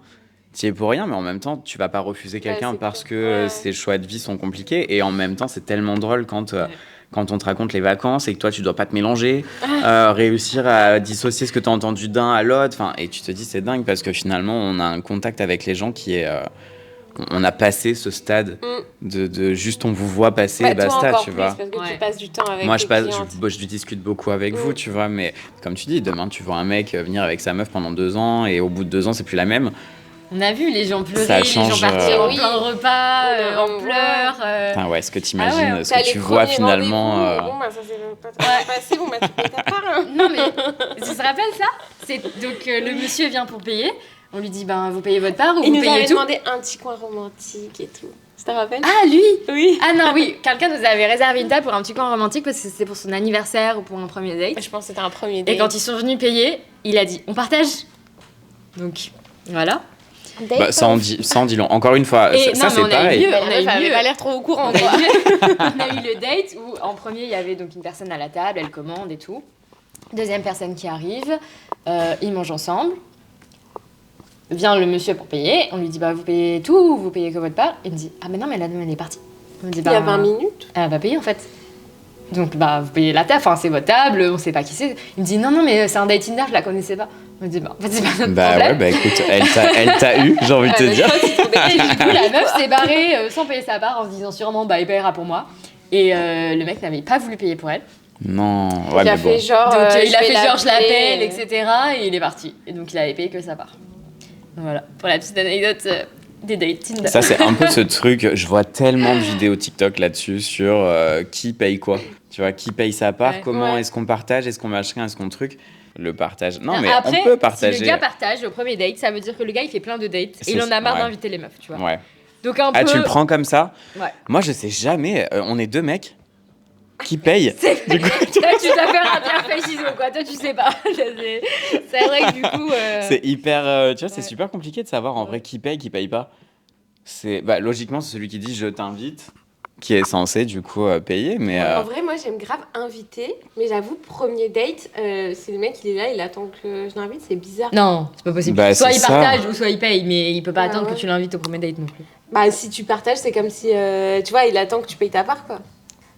mais en même temps, tu vas pas refuser quelqu'un parce que ses choix de vie sont compliqués, et en même temps, c'est tellement drôle quand on te raconte les vacances et que toi tu dois pas te mélanger, réussir à dissocier ce que t'as entendu d'un à l'autre, et tu te dis c'est dingue parce que finalement on a un contact avec les gens qui est on a passé ce stade de juste on vous voit passer et basta, tu vois. Parce que tu passes du temps avec moi je discute beaucoup avec vous, tu vois, mais comme tu dis, demain tu vois un mec venir avec sa meuf pendant 2 ans et au bout de 2 ans c'est plus la même. On a vu les gens pleurer, les gens partir en plein repas, en pleurs. Putain, ouais, ce que t'imagines, ce que tu vois finalement. Bon, ça s'est pas très passé, bon, tu payes ta part. Non, mais tu te rappelles ça ? Donc le monsieur vient pour payer. On lui dit, vous payez votre part ou vous payez tout ? Il nous avait demandé un petit coin romantique et tout. Tu te rappelles? Ah, lui! Oui. Ah non, oui, quelqu'un nous avait réservé une table pour un petit coin romantique parce que c'était pour son anniversaire ou pour un premier date. Je pense que c'était un premier date. Et quand ils sont venus payer, il a dit on partage. Donc voilà. Bah, ça en dit long. Encore une fois, Et ça non, mais c'est pareil. Mais on a eu elle avait mieux. pas l'air trop au courant. On Quoi. a eu le date où en premier il y avait donc une personne à la table, elle commande et tout. Deuxième personne qui arrive, ils mangent ensemble. Vient le monsieur pour payer, on lui dit bah vous payez tout ou vous payez que votre part? Il me dit ah mais non mais la dame elle est partie. On me dit, Il y a 20 minutes. Elle va payer en fait. Donc bah vous payez la table, enfin c'est votre table, on sait pas qui c'est. Il me dit non mais c'est un date Tinder, je la connaissais pas. On me dit bah en fait c'est pas notre Bah problème. ouais, bah écoute, elle t'a eu, j'ai envie de te dire. Et du coup la meuf s'est barrée sans payer sa part en se disant sûrement bah il payera pour moi. Et le mec n'avait pas voulu payer pour elle. Non, ouais, Il a mais bon. fait genre. Donc il a fait genre je l'appeler, l'appelle, etc. Et il est parti. Et donc il avait payé que sa part. Voilà, pour la petite anecdote des dates Tinder. Ça, c'est un peu ce truc, je vois tellement de vidéos TikTok là-dessus sur qui paye quoi. Tu vois, qui paye sa part, Ouais. comment Ouais. est-ce qu'on partage, est-ce qu'on machin, est-ce qu'on truc. Le partage. Non, mais Après, on peut partager. si le gars partage au premier date, ça veut dire que le gars il fait plein de dates C'est et il en a marre ouais. d'inviter les meufs, tu vois. Ouais. Donc un Ah, peu. tu le prends comme ça? Ouais. Moi, je sais jamais. On est deux mecs qui payent. Toi, tu dois faire un pierre feuille ciseaux, quoi. Toi, tu sais pas. C'est vrai que du coup. C'est hyper. Tu vois, c'est Ouais. super compliqué de savoir en vrai qui paye pas. Bah, logiquement, c'est celui qui dit je t'invite qui est censé du coup payer, mais. En vrai, moi j'aime grave inviter, mais j'avoue, premier date, c'est le mec, il est là, il attend que je l'invite, c'est bizarre. Non, c'est pas possible. Bah, soit c'est il ça. partage ou soit il paye, mais il peut pas Ouais, attendre ouais. que tu l'invites au premier date non plus. Bah, si tu partages, c'est comme si, tu vois, il attend que tu payes ta part, quoi.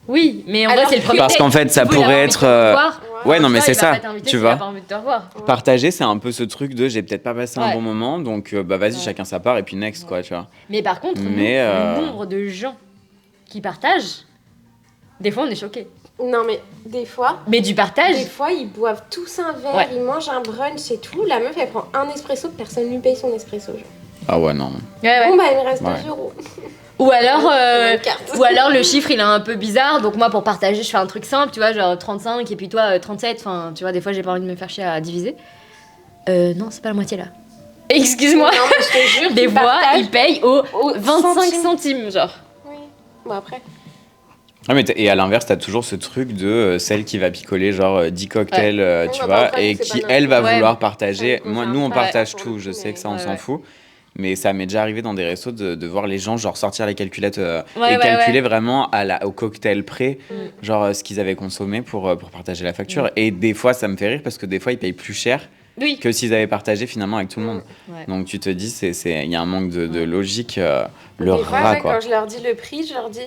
Oui, mais en Alors vrai, c'est le premier Parce date. qu'en fait, ça Du coup, il a pourrait pas envie être. de te voir. Ouais, non, mais Toi, c'est il va ça, pas t'inviter tu s'il vois. a pas envie de te revoir. Partager, c'est un peu ce truc de j'ai peut-être pas passé un Ouais. bon moment, donc bah vas-y, Ouais. chacun sa part et puis next, quoi, tu vois. Mais par contre, Mais, le nombre de gens qui partagent, des fois, on est choqués. Non, mais des fois, Mais du partage, des fois, ils boivent tous un verre, Ouais. ils mangent un brunch et tout. La meuf, elle prend un espresso, personne lui paye son espresso. Genre. Ah ouais, non. Bon, bah, il me reste Ouais. 2 euros. ou alors, Une carte. ou alors le chiffre il est un peu bizarre, donc moi pour partager je fais un truc simple, tu vois, genre 35 et puis toi 37, enfin tu vois, des fois j'ai pas envie de me faire chier à diviser. Non, c'est pas la moitié là. Excuse-moi, Non, mais je te jure, des qu'ils fois partagent ils payent au au 25 centime. centimes, genre. Oui. Bon, après. Ah, mais et à l'inverse, t'as toujours ce truc de celle qui va picoler genre 10 cocktails, Ouais, tu bah, vois, après, et c'est qui pas elle va notre- vouloir Ouais. partager. Ça me Moi, concerne nous on pas, partage pour tout, le je coup, sais que ça mais- on Ouais, s'en ouais. fout. Mais ça m'est déjà arrivé dans des restos de voir les gens genre sortir les calculettes Ouais, et ouais, calculer ouais. vraiment au cocktail près, genre ce qu'ils avaient consommé pour partager la facture. Et des fois, ça me fait rire parce que des fois, ils payent plus cher Oui. que s'ils avaient partagé finalement avec tout le monde. Ouais. Donc tu te dis, il y a un manque de logique. Le Des fois, rat, ouais, quoi. quand je leur dis le prix, je leur dis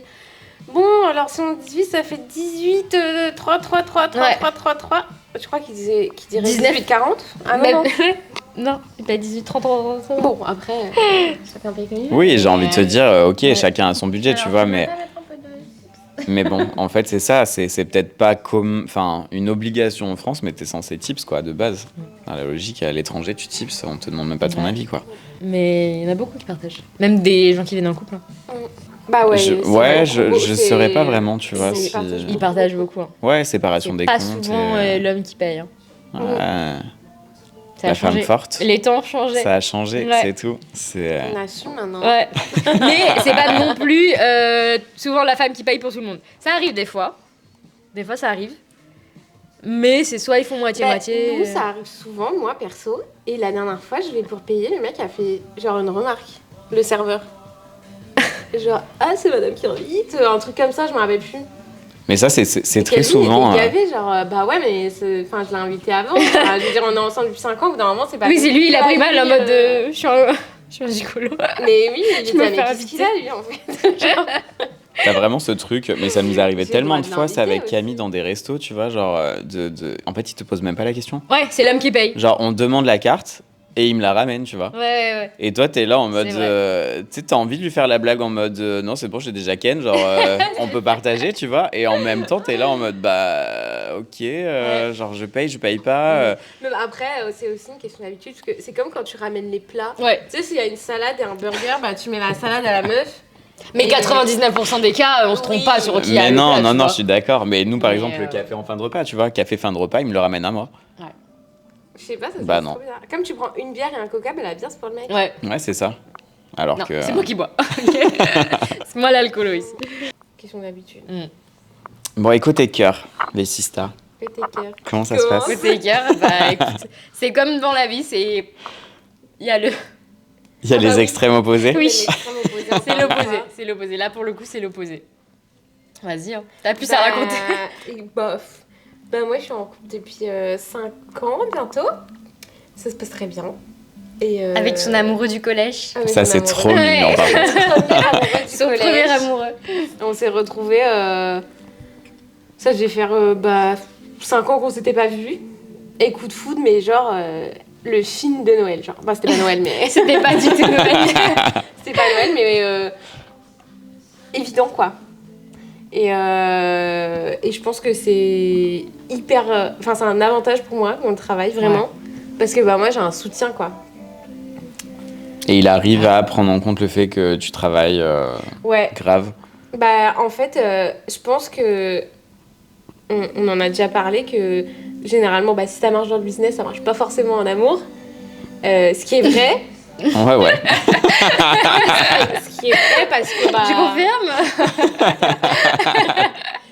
bon, alors si on divise, ça fait 18, 3, 3, 3, 3, Ouais. 3, 3, 3. Je crois qu'ils disaient 19. 18, 40. Ah non, Même- non. non, il paye 18, 30 euros. ça va. Bon, après, chacun paye comme il veut. Oui, j'ai envie de te dire, ok, Ouais. chacun a son budget, tu vois, mais. Mais bon, en fait, c'est ça, c'est peut-être pas comme, enfin, une obligation en France, mais t'es censé tips, quoi, de base. Dans la logique, à l'étranger, tu tips, on te demande même pas ton Ouais. avis, quoi. Mais il y en a beaucoup qui partagent. Même des gens qui viennent en couple. Hein. Bah ouais, c'est vrai, je c'est- saurais pas vraiment, tu vois, c'est si... partagé. Ils partagent beaucoup. Hein. Ouais, séparation C'est des pas comptes. souvent et, l'homme qui paye. Hein. ouais, Ça la a femme changé. forte, Les temps ont changé. ça a changé, Ouais. c'est tout. C'est... On assume maintenant. Ouais. Mais c'est pas non plus souvent la femme qui paye pour tout le monde. Ça arrive des fois. Des fois, ça arrive. Mais c'est soit ils font Bah, moitié-moitié. nous, ça arrive souvent, moi perso. Et la dernière fois, je vais pour payer, le mec a fait genre une remarque, le serveur. Genre, ah, c'est madame qui invite, un truc comme ça, je m'en rappelle plus. Mais ça, c'est Et très Kelvin souvent... était gavé, genre, bah ouais, mais enfin, je l'ai invité avant. Enfin, je veux dire, on est ensemble depuis 5 ans, au bout d'un moment, c'est pas. Oui, c'est lui, il a pris mal en mode de. je suis un gigolo. Mais oui, il Je était me à fais qu'est-ce qu'il a, lui, en fait. Genre, T'as vraiment ce truc, mais ça nous est arrivé J'ai tellement le de droit de fois, c'est avec l'inviter Camille aussi. dans des restos, tu vois, genre, en fait, ils te posent même pas la question. Ouais, c'est l'homme qui paye. Genre, on demande la carte et il me la ramène, tu vois. Ouais. Et toi, t'es là en mode. C'est vrai. Tu sais, t'as envie de lui faire la blague en mode non, c'est bon, j'ai déjà Ken, genre on peut partager, tu vois. Et en même temps, t'es là en mode bah ok, genre je paye pas. Mais après, c'est aussi une question d'habitude, parce que c'est comme quand tu ramènes les plats. Ouais. Tu sais, s'il y a une salade et un burger, bah tu mets la salade à la meuf. Mais 99% des cas, on se trompe Oui. pas sur qui a Mais le non, plat, non, tu non, vois. je suis d'accord. Mais nous, par Mais, exemple, le café en fin de repas, tu vois, café fin de repas, il me le ramène à moi. Je sais pas, ça Bah c'est non. trop bizarre. Comme tu prends une bière et un coca, bah la bière c'est pour le mec. Ouais. Ouais, c'est ça. Alors Non, que. c'est moi qui bois. Ok. Moi, l'alcoolo ici. Question d'habitude. Bon, et côté cœur, les sisters, Côté cœur. comment ça se passe? Côté cœur, écoute, c'est comme dans la vie, c'est... Il y a le... Il y a les extrêmes opposés? Oui, L'extrême opposé, c'est enfin, l'opposé. C'est l'opposé. Là, pour le coup, c'est l'opposé. Vas-y, hein. T'as plus à raconter. Bof. Moi, je suis en couple depuis 5 ans bientôt. Ça se passe très bien. Et, Avec son amoureux du collège. avec Ça, son c'est amoureux. trop mignon, par contre. Son premier amoureux. On s'est retrouvés. Ça devait faire 5 ans qu'on s'était pas vus. Et coup de foudre, mais genre le film de Noël. Genre. C'était pas Noël, mais. C'était pas du tout Noël. C'était pas Noël, mais évident quoi. Et je pense que c'est hyper. Enfin, c'est un avantage pour moi dans le travail, vraiment. Parce que moi, j'ai un soutien quoi. Et il arrive à prendre en compte le fait que tu travailles Ouais. grave. En fait, je pense que. On en a déjà parlé que généralement, si ça marche dans le business, ça marche pas forcément en amour. Ce qui est vrai. Ouais. Ce qui est vrai parce que. Tu confirmes?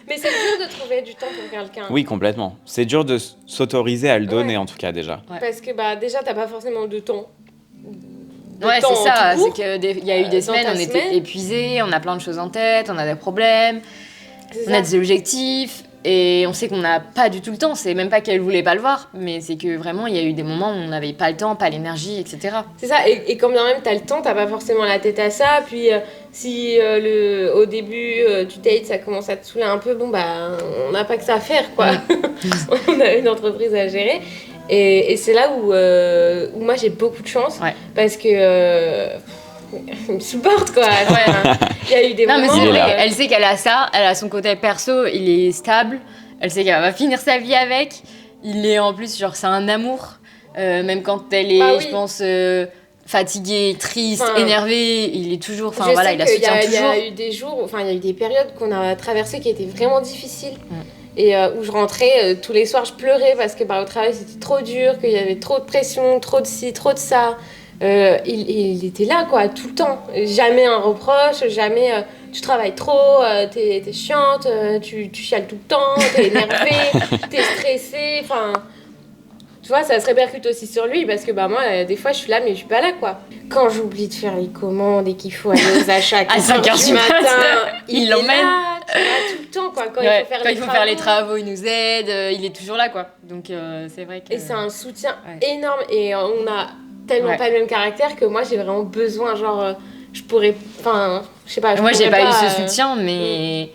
Mais c'est dur de trouver du temps pour quelqu'un. Oui, complètement. C'est dur de s'autoriser à le donner, Ouais. en tout cas, déjà. Ouais. Parce que déjà, t'as pas forcément de temps. Ouais, temps c'est ça. tout court. C'est qu'il y a eu des Dans semaines, ta on semaine. était épuisés, on a plein de choses en tête, on a des problèmes, C'est on ça. a des objectifs. Et on sait qu'on n'a pas du tout le temps. C'est même pas qu'elle voulait pas le voir, mais c'est que vraiment, il y a eu des moments où on n'avait pas le temps, pas l'énergie, etc. C'est ça, et quand bien même t'as le temps, t'as pas forcément la tête à ça. Puis si au début tu dates, ça commence à te saouler un peu, on n'a pas que ça à faire quoi. On a une entreprise à gérer. Et c'est là où moi j'ai beaucoup de chance, Ouais. parce que il me supporte quoi. Enfin, il y a eu des Non, mais moments. c'est Il est vrai, là. elle sait qu'elle a ça, elle a son côté perso, il est stable, elle sait qu'elle va finir sa vie avec. Il est en plus, genre, c'est un amour. Même quand elle est, Bah oui. je pense, fatiguée, triste, Enfin, énervée, il est toujours. Enfin Je voilà, sais il la qu'il soutient Il y toujours. a eu des jours, il y a eu des périodes qu'on a traversées qui étaient vraiment difficiles. Mm. Et où je rentrais tous les soirs, je pleurais parce que au travail c'était trop dur, qu'il y avait trop de pression, trop de ci, trop de ça. Il était là quoi, tout le temps. Jamais un reproche, jamais tu travailles trop, t'es chiante, tu chiales tout le temps, t'es énervée, t'es stressée. Enfin, tu vois, ça se répercute aussi sur lui parce que moi, des fois, je suis là, mais je suis pas là quoi. Quand j'oublie de faire les commandes et qu'il faut aller aux achats À 5 heures du matin, il est l'emmène. là, tu vois, tout le temps quoi. Quand Ouais, il faut faire les travaux. il nous aide, il est toujours là quoi. Donc c'est vrai que. Et c'est un soutien Ouais. énorme. Et on a tellement Ouais. pas le même caractère que moi, j'ai vraiment besoin, je pourrais. Enfin, je sais pas. Moi, j'ai pourrais pas eu ce euh, soutien, mais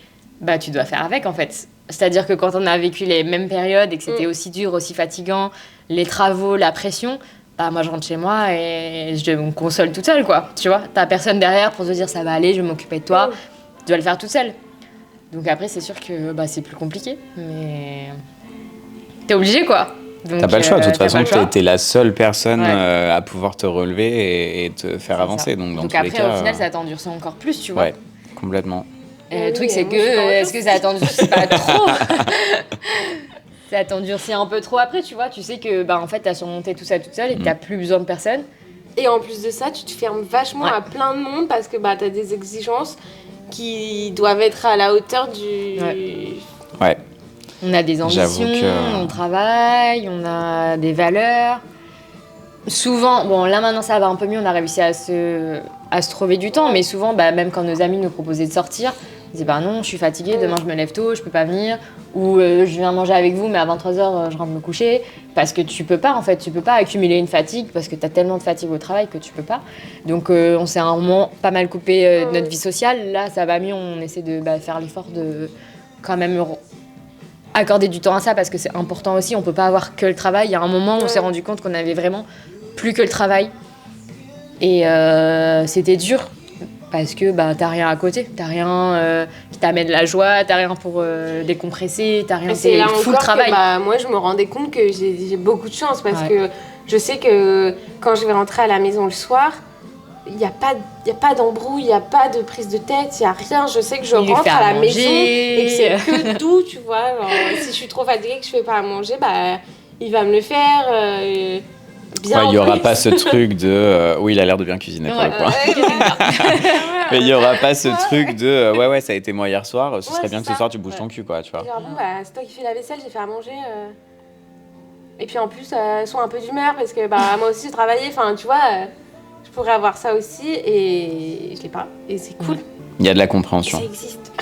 tu dois faire avec en fait. C'est-à-dire que quand on a vécu les mêmes périodes et que c'était aussi dur, aussi fatigant, les travaux, la pression, moi je rentre chez moi et je me console toute seule quoi. Tu vois, t'as personne derrière pour te dire ça va aller, je vais m'occuper de toi. Tu dois le faire toute seule. Donc après, c'est sûr que c'est plus compliqué, mais t'es obligé quoi. Donc, T'as pas le choix, de toute t'as façon, pas le choix. t'es la seule personne Ouais. à pouvoir te relever et te faire C'est avancer. ça. Donc, dans tous après, les cas, au final, ça t'endurcit encore plus, tu vois. ouais, complètement. Et le Oui, truc, c'est moi, que, je suis dans le est-ce que ça t'endurcit pas trop? Ça t'endurcit un peu trop après, tu vois. Tu sais que, en fait, t'as surmonté tout ça toute seule et que t'as plus besoin de personne. Et en plus de ça, tu te fermes vachement Ouais. à plein de monde parce que t'as des exigences qui doivent être à la hauteur du. Ouais. On a des ambitions, J'avoue que- on travaille, on a des valeurs. Souvent, là maintenant ça va un peu mieux, on a réussi à se trouver du temps, mais souvent, même quand nos amis nous proposaient de sortir, on disait non, je suis fatiguée, demain je me lève tôt, je peux pas venir, ou je viens manger avec vous, mais à 23h je rentre me coucher, parce que tu peux pas en fait, tu peux pas accumuler une fatigue, parce que t'as tellement de fatigue au travail que tu peux pas. Donc on s'est à un moment pas mal coupé de notre vie sociale, là ça va mieux, on essaie de faire l'effort de quand même accorder du temps à ça parce que c'est important aussi, on peut pas avoir que le travail. Il y a un moment où on s'est rendu compte qu'on avait vraiment plus que le travail et c'était dur parce que t'as rien à côté, t'as rien qui t'amène la joie, t'as rien pour décompresser, t'as rien, Et c'est là full encore travail. que moi je me rendais compte que j'ai beaucoup de chance parce Ouais. que je sais que quand je vais rentrer à la maison le soir, il n'y a pas d'embrouille, il n'y a pas de prise de tête, il n'y a rien. Je sais que je Il lui rentre fait à à la maison manger. et que c'est que doux, tu vois. Genre, si je suis trop fatiguée et que je fais pas à manger, il va me le faire bien. Il y en aura plus. pas ce truc de oui, il a l'air de bien cuisiner pour Ouais. le coup. Ouais, voilà. Mais il n'y aura pas ce truc de ouais, ça a été moi hier soir, ce serait bien que ce soir tu bouges ton cul, quoi, tu vois. Genre, bon, bah, c'est toi qui fais la vaisselle, j'ai fait à manger. Et puis en plus, sois un peu d'humeur parce que moi aussi j'ai travaillé, enfin, tu vois, je pourrais avoir ça aussi et je l'ai pas. Et c'est cool. Il y a de la compréhension. Ça existe.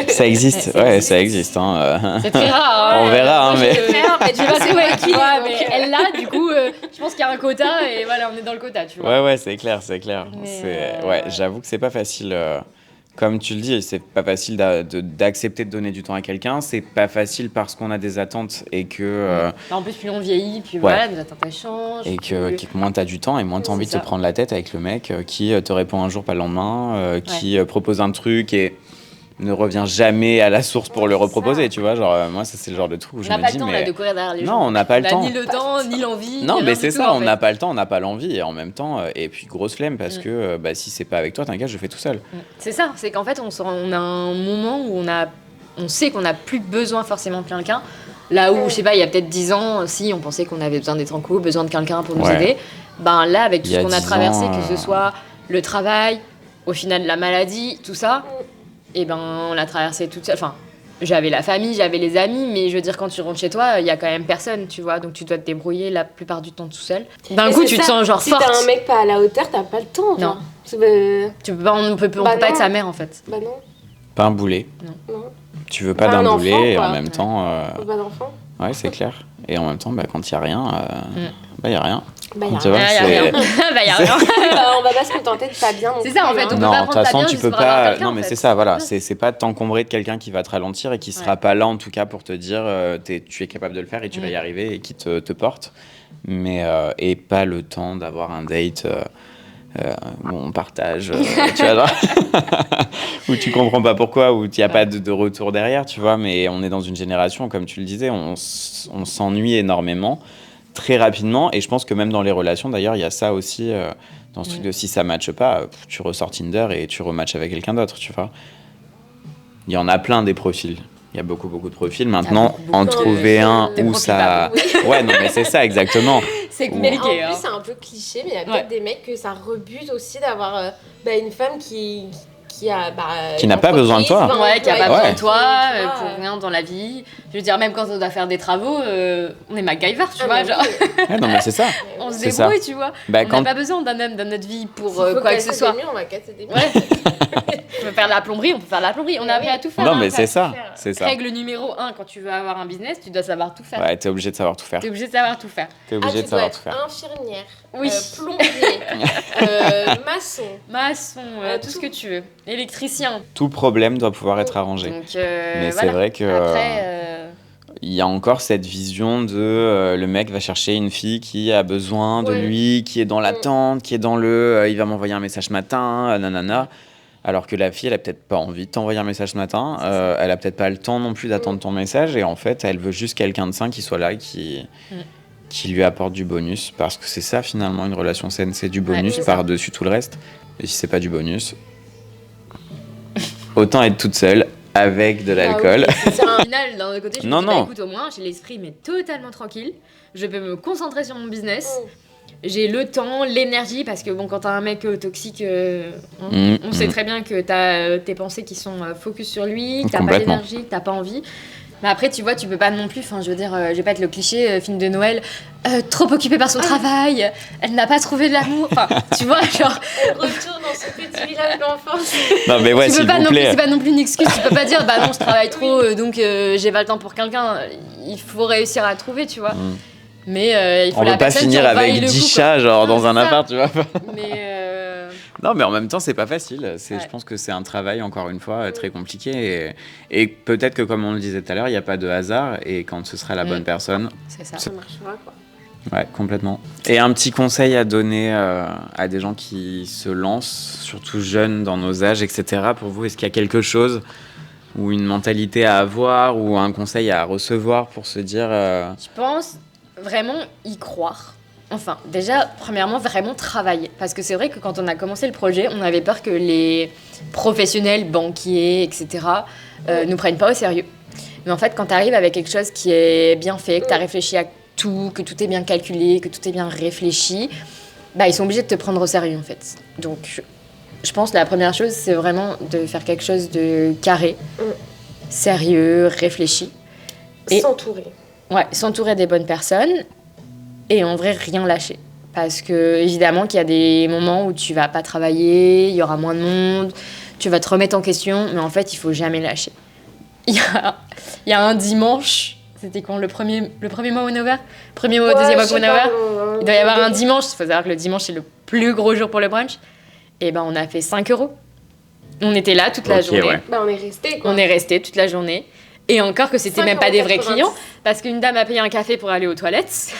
Ça existe, ouais, ça existe. Hein. C'est très rare. On verra, hein, mais. Mais tu vois, c'est qui mais elle là, du coup, je pense qu'il y a un quota et voilà, on est dans le quota, tu vois. Ouais, c'est clair. Mais Ouais, j'avoue que c'est pas facile. Comme tu le dis, c'est pas facile d'accepter de donner du temps à quelqu'un. C'est pas facile parce qu'on a des attentes et que. En plus, plus on vieillit, puis voilà, les attentes elles changent. Et que moins t'as du temps et moins t'as envie de te prendre la tête avec le mec qui te répond un jour, pas le lendemain, qui propose un truc et ne revient jamais à la source pour le reproposer, tu vois. Genre, moi, ça, c'est le genre de truc où je me dis. On n'a pas le temps là, de courir derrière les gens. Non, on n'a pas le temps. Ni le temps, ni l'envie. Non, mais c'est ça, on n'a pas le temps, on n'a pas l'envie. Et en même temps, et puis grosse flemme parce que si c'est pas avec toi, t'inquiète, je fais tout seul. C'est ça, c'est qu'en fait, on a un moment où on sait qu'on n'a plus besoin forcément de quelqu'un. Là où, je sais pas, il y a peut-être 10 ans, si on pensait qu'on avait besoin d'être en couple, besoin de quelqu'un pour nous aider, ben là, avec tout ce qu'on a traversé, que ce soit le travail, au final la maladie, tout ça, et ben on l'a traversé toute seule. Enfin, j'avais la famille, j'avais les amis, mais je veux dire, quand tu rentres chez toi, il y a quand même personne, tu vois, donc tu dois te débrouiller la plupart du temps tout seul. D'un coup, tu te sens genre forte. Si t'as un mec pas à la hauteur, t'as pas le temps. Non. Tu peux pas, on peut pas être sa mère en fait. Bah non. Pas un boulet. Non. Tu veux pas d'un boulet et en même temps. Pas d'enfant. Ouais, c'est clair. Et en même temps, quand il y a rien, il y a rien. Il y a rien. On va pas se contenter de pas bien. C'est ça en fait, on peut non, pas de toute prendre façon, ta bien tu peux pour avoir pas. quelqu'un, Non, mais en fait. c'est ça, voilà. C'est pas t'encombrer de quelqu'un qui va te ralentir et qui sera pas là en tout cas pour te dire tu es capable de le faire et tu vas y arriver et qui te porte. Mais et pas le temps d'avoir un date. Où on partage, tu vois, genre, où tu comprends pas pourquoi, où il n'y a pas de retour derrière, tu vois, mais on est dans une génération, comme tu le disais, on s'ennuie énormément, très rapidement, et je pense que même dans les relations, d'ailleurs, il y a ça aussi, dans ce truc de si ça ne matche pas, tu ressors Tinder et tu rematches avec quelqu'un d'autre, tu vois. Il y en a plein des profils. Il y a beaucoup de profils. Maintenant, en trouver un où ça... Ouais, non, mais c'est ça, exactement. C'est compliqué. En plus, c'est un peu cliché, mais il y a peut-être des mecs que ça rebute aussi d'avoir une femme qui n'a pas besoin de toi. Qui n'a pas besoin de toi pour rien dans la vie. Je veux dire, même quand on doit faire des travaux, on est MacGyver, tu vois. Genre. Ouais, non, mais c'est ça. On se débrouille, tu vois. On n'a pas besoin d'un homme dans notre vie pour quoi que ce soit. On va casser des murs. On peut faire de la plomberie, on peut faire de la plomberie. On a appris à tout faire. Non, mais c'est ça. Règle numéro 1, quand tu veux avoir un business, tu dois savoir tout faire. Ouais, t'es obligé de savoir tout faire. T'es obligé de savoir tout faire. Infirmière, plombier, maçon, tout ce que tu veux. Électricien. Tout problème doit pouvoir être arrangé. Donc, mais c'est vrai que il y a encore cette vision de le mec va chercher une fille qui a besoin de lui, qui est dans l'attente, qui est dans il va m'envoyer un message matin, nanana. Alors que la fille, elle a peut-être pas envie de t'envoyer un message ce matin, elle a peut-être pas le temps non plus d'attendre ton message, et en fait, elle veut juste quelqu'un de sain qui soit là, qui lui apporte du bonus, parce que c'est ça finalement une relation saine, c'est du bonus par-dessus tout le reste. Et si c'est pas du bonus, autant être toute seule avec de l'alcool. C'est un final d'un autre côté, je me dis, écoute, au moins, j'ai l'esprit mais totalement tranquille, je peux me concentrer sur mon business. J'ai le temps, l'énergie, parce que quand t'as un mec toxique, on sait très bien que t'as tes pensées qui sont focus sur lui, que t'as pas d'énergie, que t'as pas envie. Mais après, tu vois, tu peux pas non plus, je veux dire, je vais pas être le cliché film de Noël, trop occupée par son travail, elle n'a pas trouvé de l'amour, tu vois, genre... Retour dans ce petit village d'enfance. Non mais ouais, s'il vous plaît. C'est pas non plus une excuse, tu peux pas dire, non, je travaille trop, donc j'ai pas le temps pour quelqu'un, il faut réussir à trouver, tu vois. Mais il faut la personne qui en vaille le coup. On veut pas finir avec 10 chats genre dans un appart, tu vois. Non, mais en même temps, c'est pas facile. Je pense que c'est un travail, encore une fois, très compliqué. Et peut-être que, comme on le disait tout à l'heure, il n'y a pas de hasard. Et quand ce sera la bonne personne... C'est ça. Ça marchera, quoi. Ouais, complètement. Et un petit conseil à donner à des gens qui se lancent, surtout jeunes dans nos âges, etc. Pour vous, est-ce qu'il y a quelque chose ou une mentalité à avoir ou un conseil à recevoir pour se dire... Je pense vraiment y croire. Enfin, déjà, premièrement, vraiment travailler. Parce que c'est vrai que quand on a commencé le projet, on avait peur que les professionnels, banquiers, etc., nous prennent pas au sérieux. Mais en fait, quand tu arrives avec quelque chose qui est bien fait, que tu as réfléchi à tout, que tout est bien calculé, que tout est bien réfléchi, ils sont obligés de te prendre au sérieux, en fait. Donc, Je pense que la première chose, c'est vraiment de faire quelque chose de carré, sérieux, réfléchi. Et s'entourer des bonnes personnes et en vrai rien lâcher. Parce que évidemment qu'il y a des moments où tu vas pas travailler, il y aura moins de monde, tu vas te remettre en question, mais en fait il faut jamais lâcher. Il y a un dimanche, c'était quand le premier mois au Nova, premier mois, deuxième mois au Nova, il doit y avoir un dimanche, il faut savoir que le dimanche c'est le plus gros jour pour le brunch, et ben on a fait 5 €. On était là toute la journée. Ouais. Bah on est resté quoi. On est resté toute la journée. Et encore que c'était même pas des vrais clients, parce qu'une dame a payé un café pour aller aux toilettes.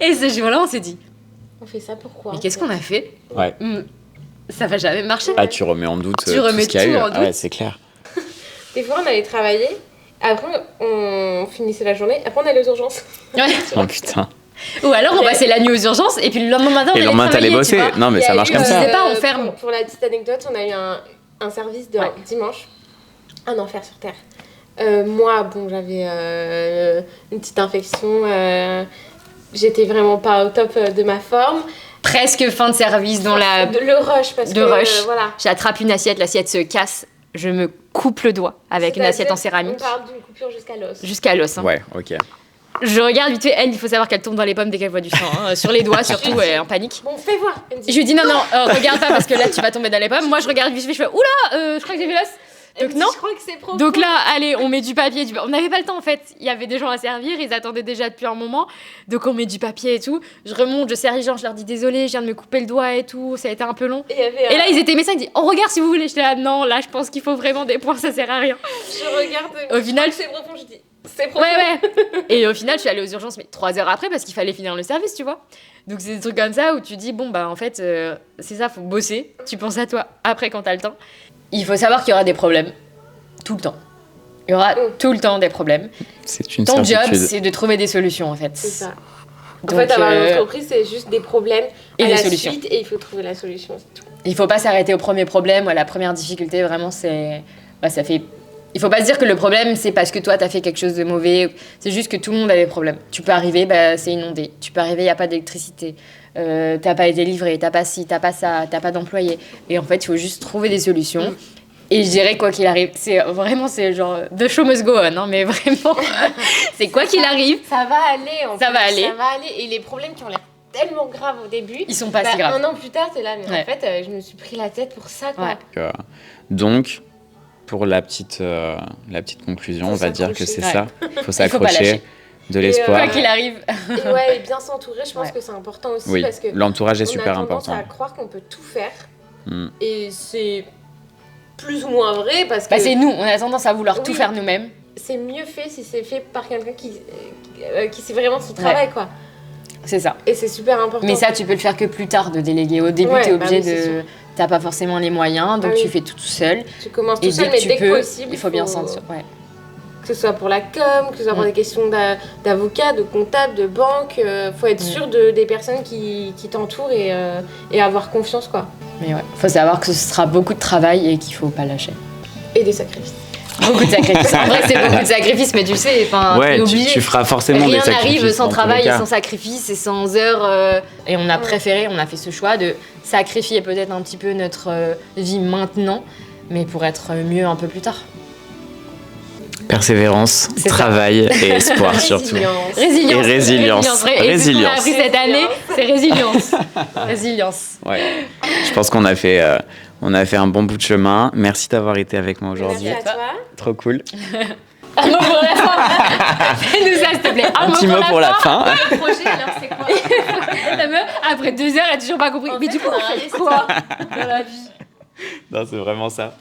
Et ce jour-là, on s'est dit, on fait ça pourquoi? Mais qu'est-ce qu'on a fait? Ouais. Ça va jamais marcher. Ah, tu remets en doute tu remets tout ce qu'il y a eu. en doute. Ah ouais, c'est clair. Des fois, on allait travailler, après on finissait la journée, après on allait aux urgences. Ouais. Oh putain. Ou alors on passait la nuit aux urgences et puis le lendemain matin on allait travailler. Et le lendemain t'allais bosser. Non mais ça marche comme ça. Je sais pas, on ferme. Pour la petite anecdote, on a eu un service de dimanche. Un enfer sur terre. Moi, bon, j'avais une petite infection. J'étais vraiment pas au top de ma forme. Presque fin de service dans le rush parce que voilà. J'attrape une assiette, l'assiette se casse, je me coupe le doigt avec une assiette en céramique. On parle d'une coupure jusqu'à l'os. Jusqu'à l'os. Hein. Ouais, ok. Je regarde vite fait, elle, il faut savoir qu'elle tombe dans les pommes dès qu'elle voit du sang, hein, sur les doigts surtout, en panique. Bon, fais voir. Je lui dis non, regarde pas parce que là tu vas tomber dans les pommes. Moi je regarde vite fait, je fais oula, je crois que j'ai vu l'os. Donc non. Je crois que c'est profond. Donc là, allez, on met du papier. On n'avait pas le temps en fait. Il y avait des gens à servir, ils attendaient déjà depuis un moment. Donc on met du papier et tout. Je remonte, je serre les gens, je leur dis désolé, je viens de me couper le doigt et tout. Ça a été un peu long. Et là, ils étaient médecins, ils disent on regarde si vous voulez. J'étais là, non, là, je pense qu'il faut vraiment des points, ça sert à rien. Je regarde. Au final, c'est profond, je dis. C'est profond. Ouais. Et au final, je suis allée aux urgences, mais 3 heures après, parce qu'il fallait finir le service, tu vois. Donc, c'est des trucs comme ça où tu dis, bon, bah, en fait, c'est ça, faut bosser. Tu penses à toi après quand t'as le temps. Il faut savoir qu'il y aura des problèmes. Tout le temps. Il y aura tout le temps des problèmes. C'est une Ton certitude. job, c'est de trouver des solutions, en fait. C'est ça. En fait, avoir une entreprise, c'est juste des problèmes et à des la solutions. suite, et il faut trouver la solution, c'est tout. Il faut pas s'arrêter au premier problème ou à la première difficulté. Vraiment, c'est... Bah, ça fait... Il faut pas se dire que le problème, c'est parce que toi, t'as fait quelque chose de mauvais. C'est juste que tout le monde a des problèmes. Tu peux arriver, bah, c'est inondé. Tu peux arriver, il n'y a pas d'électricité. T'as pas été livré, t'as pas ci, t'as pas ça, t'as pas d'employé. Et en fait, il faut juste trouver des solutions. Et je dirais, quoi qu'il arrive, c'est genre the show must go on, hein, mais vraiment, c'est quoi qu'il arrive. Ça va aller, ça va aller. Et les problèmes qui ont l'air tellement graves au début, ils sont pas si graves. Un an plus tard, t'es là, mais en fait, je me suis pris la tête pour ça, quoi. Ouais. Donc, pour la petite conclusion, on va dire que c'est ça. Il faut s'accrocher, de l'espoir. Quoi qu'il arrive. Et bien s'entourer, je pense que c'est important aussi. Oui, parce que l'entourage est super important. On a tendance à croire qu'on peut tout faire. Et c'est plus ou moins vrai parce que... Bah, c'est nous, on a tendance à vouloir tout faire nous-mêmes. C'est mieux fait si c'est fait par quelqu'un qui sait vraiment son travail, quoi. C'est ça. Et c'est super important. Mais ça, tu peux le faire que plus tard, de déléguer. Au début, t'es obligé de... T'as pas forcément les moyens, donc tu fais tout seul. Tu commences tout seul, mais dès que possible... Il faut bien sentir, que ce soit pour la com, que ce soit pour des questions d'avocat, de comptable, de banque. Faut être sûr des personnes qui t'entourent et avoir confiance, quoi. Mais faut savoir que ce sera beaucoup de travail et qu'il faut pas lâcher. Et des sacrifices. Beaucoup de sacrifices. En vrai, c'est beaucoup de sacrifices, mais tu le sais, tu feras forcément des sacrifices. Rien n'arrive sans travail et sans sacrifice et sans heures. Et on a fait ce choix de sacrifier peut-être un petit peu notre vie maintenant, mais pour être mieux un peu plus tard. Persévérance, travail et espoir surtout. Résilience. Et résilience. Et ce qu'on a appris cette année, c'est résilience. Ouais. Je pense qu'on a fait un bon bout de chemin. Merci d'avoir été avec moi aujourd'hui. Merci à toi. Trop cool. Un mot pour la fin. Fais-nous ça, s'il te plaît. Un petit mot pour la fin. Le projet, alors, c'est quoi? La meuf, après 2 heures, elle a toujours pas compris. Mais du coup, on fait quoi dans la vie? Non, c'est vraiment ça.